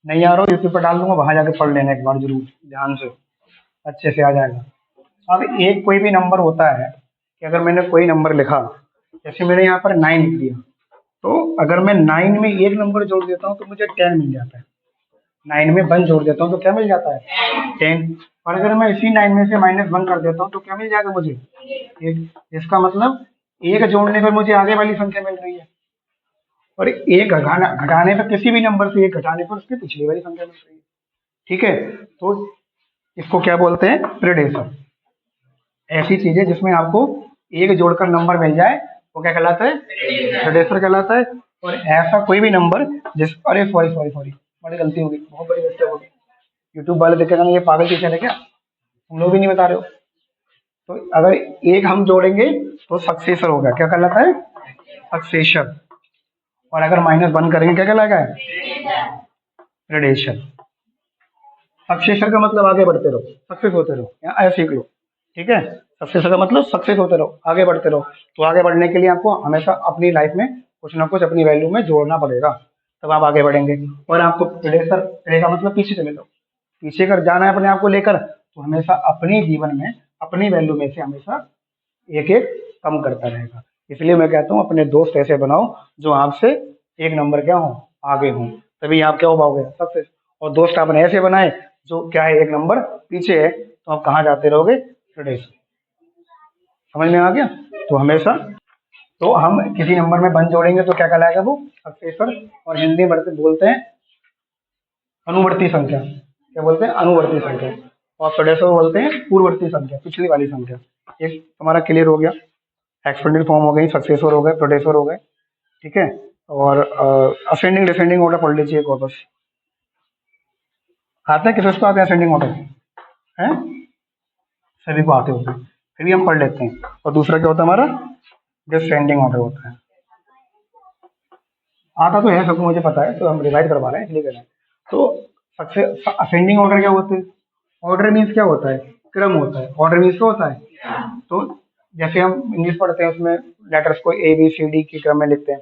नहीं आ रहा हो यूट्यूब पर डाल दूंगा, वहां जाके पढ़ लेना एक बार जरूर ध्यान से, अच्छे से आ जाएगा। अब एक कोई भी नंबर होता है कि अगर मैंने कोई नंबर लिखा, जैसे मैंने यहाँ पर 9 लिख दिया, तो अगर मैं 9 में एक नंबर जोड़ देता हूँ तो मुझे 10 मिल जाता है। 9 में 1 जोड़ देता हूँ तो क्या मिल जाता है? 10। और अगर मैं इसी 9 में से -1 कर देता हूँ तो क्या मिल जाएगा मुझे? 1। इसका मतलब एक जोड़ने पर मुझे आगे वाली संख्या मिल रही है, और एक घटाने पर, किसी भी नंबर से एक घटाने पर उसकी पिछली वाली संख्या मिल रही है। ठीक है, तो इसको क्या बोलते हैं? प्रेडेशन। ऐसी चीजें जिसमें आपको एक जोड़कर नंबर मिल जाए वो क्या कहलाता है? प्रेडेशन कहलाता है। और ऐसा कोई भी नंबर जिस, अरे सॉरी सॉरी सॉरी, बड़ी गलती होगी, बहुत बड़ी मिस्टेक होगी। यूट्यूब वाले देखेगा ना, ये पागल टीचर है क्या, तुम लोग भी नहीं बता रहे हो। तो अगर एक हम जोड़ेंगे तो सक्सेसर होगा, क्या कहलाता है? सक्सेसर। और अगर -1 करेंगे क्या कहलाएगा? प्रेडेशन। सक्सेसर का मतलब आगे बढ़ते रहो, सक्सेस होते रहो, यहाँ ऐसे सीख लो। ठीक है, सक्सेसर का मतलब सक्सेस होते रहो, आगे बढ़ते रहो। तो आगे बढ़ने के लिए आपको हमेशा अपनी लाइफ में कुछ ना कुछ अपनी वैल्यू में जोड़ना पड़ेगा, तब आप आगे बढ़ेंगे। और आपको प्रेडेसर, प्रे का मतलब पीछे चले जाओ, पीछे कर जाना है अपने आप को लेकर, तो हमेशा अपने जीवन में अपनी वैल्यू में से हमेशा एक एक कम करता रहेगा। इसलिए मैं कहता हूँ अपने दोस्त ऐसे बनाओ जो आपसे एक नंबर क्या हो, आगे हो, तभी आप क्या हो पाओगे? सक्सेस। और दोस्त आपने ऐसे बनाए जो क्या है, एक नंबर पीछे है, तो आप कहाँ जाते रहोगे? प्रेडेशन। समझ में आ गया? तो हमेशा, तो हम किसी नंबर में 1 जोड़ेंगे तो क्या कहलाएगा वो? सक्सेसर। और हिंदी में बोलते हैं अनुवर्ती संख्या। क्या बोलते हैं? अनुवर्ती संख्या। और प्रेडेसर बोलते हैं पूर्ववर्ती संख्या, पिछली वाली संख्या। एक तुम्हारा क्लियर हो गया, एक्सपेंडेड फॉर्म हो गई, सक्सेसर हो गए, प्रेडेसर हो गए। ठीक है, और असेंडिंग डिसेंडिंग ऑर्डर पढ़ लीजिए एक और बस। आते हैं किस को आते हैं असेंडिंग ऑर्डर? हैं, सभी को आते होते हैं, फिर भी हम पढ़ लेते हैं। और दूसरा क्या होता है हमारा? डिसेंडिंग ऑर्डर होता है। आता तो है सबको, मुझे पता है, तो हम रिवाइज करवा रहे हैं इसलिए कर रहे हैं। तो सबसे असेंडिंग ऑर्डर क्या होते हैं? ऑर्डर मीन्स क्या होता है? क्रम होता है। ऑर्डर मीन्स क्या होता है? तो जैसे हम इंग्लिश पढ़ते हैं उसमें लेटर्स को ABCD के क्रम में लिखते हैं,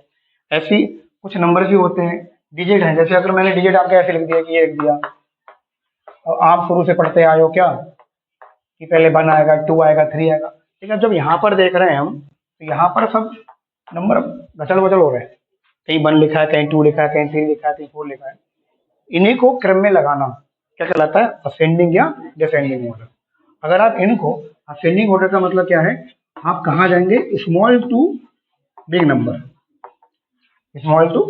ऐसी कुछ नंबर भी होते हैं, डिजिट हैं। जैसे अगर मैंने डिजिट आपके ऐसे लिख दिया कि ये लिख दिया, और आप शुरू से पढ़ते आए हो क्या कि पहले 1 आएगा, 2 आएगा, 3 आएगा। ठीक है, जब यहाँ पर देख रहे हैं हम, तो यहाँ पर सब नंबर गचल बचल हो रहे हैं, कहीं 1 लिखा है, कहीं 2 लिखा है, कहीं 3 लिखा है, कहीं 4 लिखा है। इन्हीं को क्रम में लगाना क्या कहलाता है? असेंडिंग या डिसेंडिंग ऑर्डर। अगर आप इनको, असेंडिंग ऑर्डर का मतलब क्या है? आप कहाँ जाएंगे? Small to big number, small to.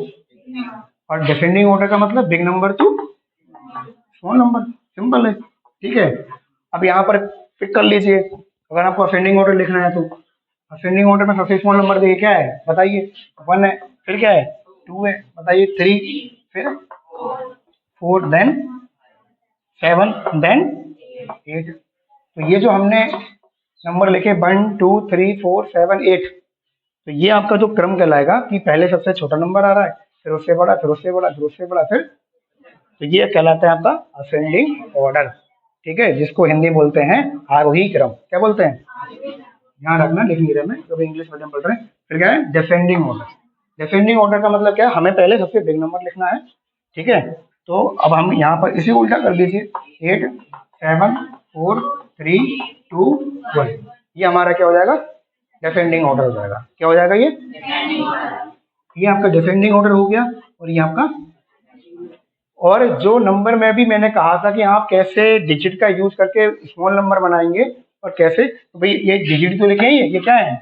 और डिसेंडिंग ऑर्डर का मतलब big number to small number, simple है। ठीक है, अब यहाँ पर पिक कर लीजिए, अगर आपको असेंडिंग ऑर्डर लिखना है तो असेंडिंग ऑर्डर में सबसे स्मॉल नंबर देखिए क्या है, बताइए? 1 है, फिर क्या है? 2 है, बताइए? 3, फिर 4, देन 7, देन 8। तो ये जो हमने नंबर लिखे 1 2 3 4 7 8, तो ये आपका जो क्रम कहलाएगा कि पहले सबसे छोटा नंबर आ रहा है, फिर उससे बड़ा, फिर उससे बड़ा, फिर उससे बड़ा, फिर, तो ये कहलाता है आपका असेंडिंग ऑर्डर। ठीक है, जिसको हिंदी बोलते हैं आरोही क्रम। क्या बोलते हैं? ध्यान रखना, लिख नहीं रहे मैं, जब इंग्लिश मीडियम पढ़ रहे हैं। फिर क्या है? Descending order. डिसेंडिंग ऑर्डर का मतलब क्या है? हमें पहले सबसे बिग नंबर लिखना है। ठीक है, तो अब हम यहाँ पर इसी उल्टा कर दीजिए, 8 7 4 3 2 1, ये हमारा क्या हो जाएगा? डिसेंडिंग ऑर्डर हो जाएगा। क्या हो जाएगा? ये आपका डिसेंडिंग ऑर्डर हो गया। और ये आपका, और जो नंबर में भी मैंने कहा था कि आप कैसे डिजिट का यूज करके स्मॉल नंबर बनाएंगे और कैसे, तो भाई ये डिजिट तो लिखे हैं, ये क्या है?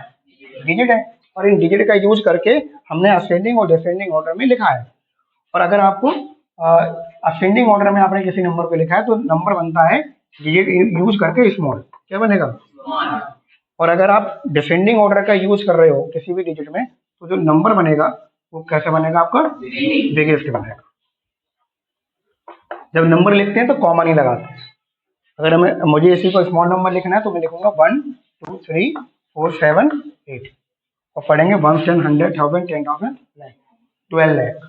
डिजिट है। और इन डिजिट का यूज करके हमने असेंडिंग और डिसेंडिंग ऑर्डर में लिखा है। और अगर आपको असेंडिंग ऑर्डर में आपने किसी नंबर को लिखा है तो नंबर बनता है डिजिट यूज करके स्मॉल, क्या बनेगा? और अगर आप डिसेंडिंग ऑर्डर का यूज कर रहे हो किसी भी डिजिट में, तो जो नंबर बनेगा वो कैसे बनेगा? आपका बिगेस्ट बनेगा। जब नंबर लिखते हैं तो कॉमा नहीं लगाते हैं। अगर मुझे इसी को स्मॉल नंबर लिखना है तो मैं लिखूंगा 1 2 3 4 7 8, और पढ़ेंगे 1 10 100 1000 10,000 लाख 12 लाख।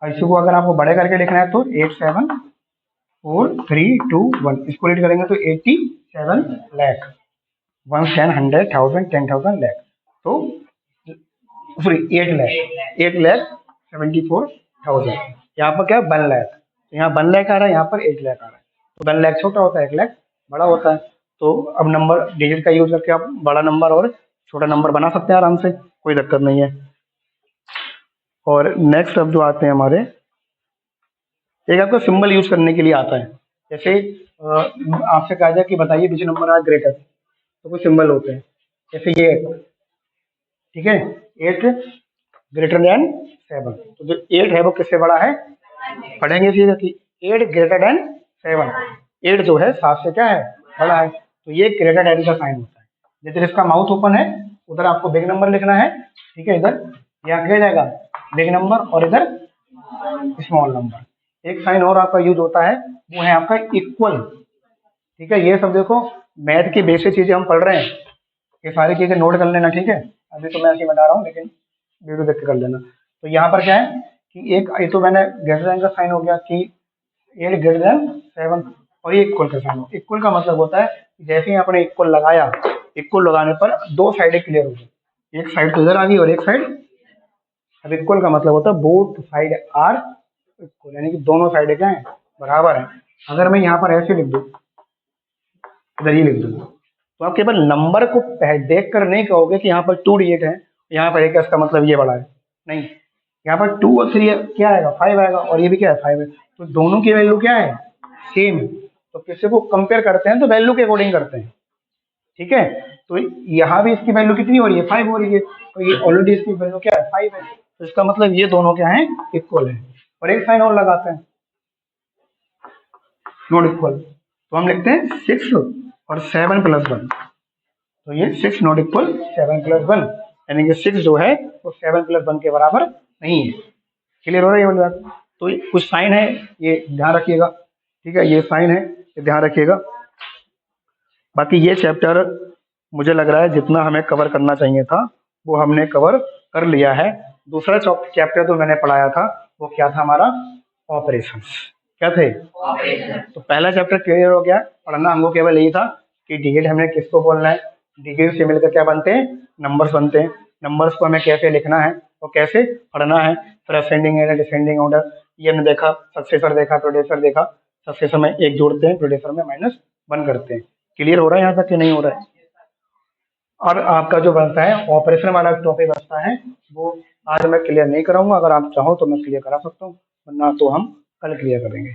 और इसी को अगर आपको बड़े करके लिखना है तो 8 7 4 3 2 1, इसको रीड करेंगे तो 87 लाख, 1 10 100 1000 10,000 लाख, तो सॉरी 8 लाख, 8,74,000। यहाँ पर क्या? 1 लाख, यहाँ 1 लाख आ रहा है, यहाँ पर 8 लाख आ रहा है। तो 1 लाख छोटा होता है, 1 लाख बड़ा होता है। तो अब नंबर डिजिट का यूज करके आप बड़ा नंबर और छोटा नंबर बना सकते हैं आराम से, कोई दिक्कत नहीं है। और नेक्स्ट अब जो आते हैं हमारे, एक आपको सिंबल यूज करने के लिए आता है। जैसे आपसे कहा जाए कि बताइए विच नंबर आर ग्रेटर, तो कुछ सिंबल होते हैं, जैसे ये 8, ठीक है, 8 ग्रेटर देन 7, तो जो 8 है वो किससे बड़ा है, पढ़ेंगे सीधा कि 8 ग्रेटर देन 7, 8 जो है 7 से क्या है, बड़ा है, तो ये ग्रेटर देन का साइन होता है। जैसे इसका माउथ ओपन है, उधर आपको बिग नंबर लिखना है, ठीक है, इधर यहाँ क्या जाएगा बिग नंबर और इधर स्मॉल नंबर। एक साइन और आपका यूज होता है, वो है आपका इक्वल, ठीक है। ये सब देखो मैथ की बेसिक चीजें हम पढ़ रहे हैं, ये सारी चीजें नोट कर लेना, ठीक है। अभी तो मैं ऐसे ही बता रहा हूँ, लेकिन वीडियो देख के कर लेना। तो यहाँ पर क्या है कि एक ये तो मैंने ग्रेटर देन का साइन हो गया कि 8 ग्रेटर देन 7, और ये इक्वल का साइन हो। इक्वल का मतलब होता है कि जैसे ही आपने इक्वल लगाया, इक्वल लगाने पर दो साइडें क्लियर हो गई, एक साइड तो इधर आ गई और एक साइड, अब इक्वल का मतलब होता है बोथ साइड आर इक्वल, यानी कि दोनों साइडें क्या है, बराबर है। अगर मैं यहाँ पर ऐसे लिख दूँ, इधर ये लिख दूँ, तो आप केवल नंबर को देख कर नहीं कहोगे कि यहाँ पर 2 डिजिट है, यहाँ पर एक, इसका मतलब ये बड़ा है, नहीं, यहाँ पर 2 और 3 क्या आएगा, 5 आएगा, और ये भी क्या है 5 है, तो दोनों की वैल्यू क्या है, सेम है। तो किसी को कंपेयर करते हैं तो वैल्यू के अकॉर्डिंग करते हैं, ठीक है। तो यहाँ भी इसकी वैल्यू कितनी हो रही है, 5 हो रही है, तो ये ऑलरेडी इसकी वैल्यू क्या है 5 है, तो इसका मतलब ये दोनों क्या है, इक्वल है। और एक साइन और लगाते हैं, नॉट इक्वल, तो हम लिखते हैं 6 और 7 + 1, तो ये 6 नॉट इक्वल 7 + 1, यानी कि 6 जो है वो 7 + 1 के बराबर नहीं है। क्लियर हो रहा है ये वाली बात। तो कुछ साइन है, ये ध्यान रखिएगा, ठीक है, ये साइन है, ये ध्यान रखिएगा। बाकी ये चैप्टर मुझे लग रहा है जितना हमें कवर करना चाहिए था वो हमने कवर कर लिया है। दूसरा चैप्टर जो मैंने पढ़ाया था वो क्या था हमारा, ऑपरेशंस, क्या थे, तो पहला चैप्टर क्लियर हो गया। पढ़ना हमको केवल यही था कि डिजिट हमने किसको बोलना है, डिजिट से मिलकर क्या बनते हैं, नंबर्स बनते हैं, नंबर्स को हमें कैसे लिखना है और कैसे पढ़ना है, फिर असेंडिंग ऑर्डर डिसेंडिंग ऑर्डर, ये हमने देखा, सक्सेसर देखा, प्रोड्यूसर देखा, सक्सेसर में 1 जोड़ते हैं, प्रोड्यूसर में -1 करते हैं। क्लियर हो रहा है यहाँ तक कि नहीं हो रहा है। और आपका जो बनता है ऑपरेशन वाला टॉपिक बनता है वो आज मैं क्लियर नहीं कराऊंगा, अगर आप चाहो तो मैं क्लियर करा सकता हूँ, वरना तो हम कल क्लियर करेंगे।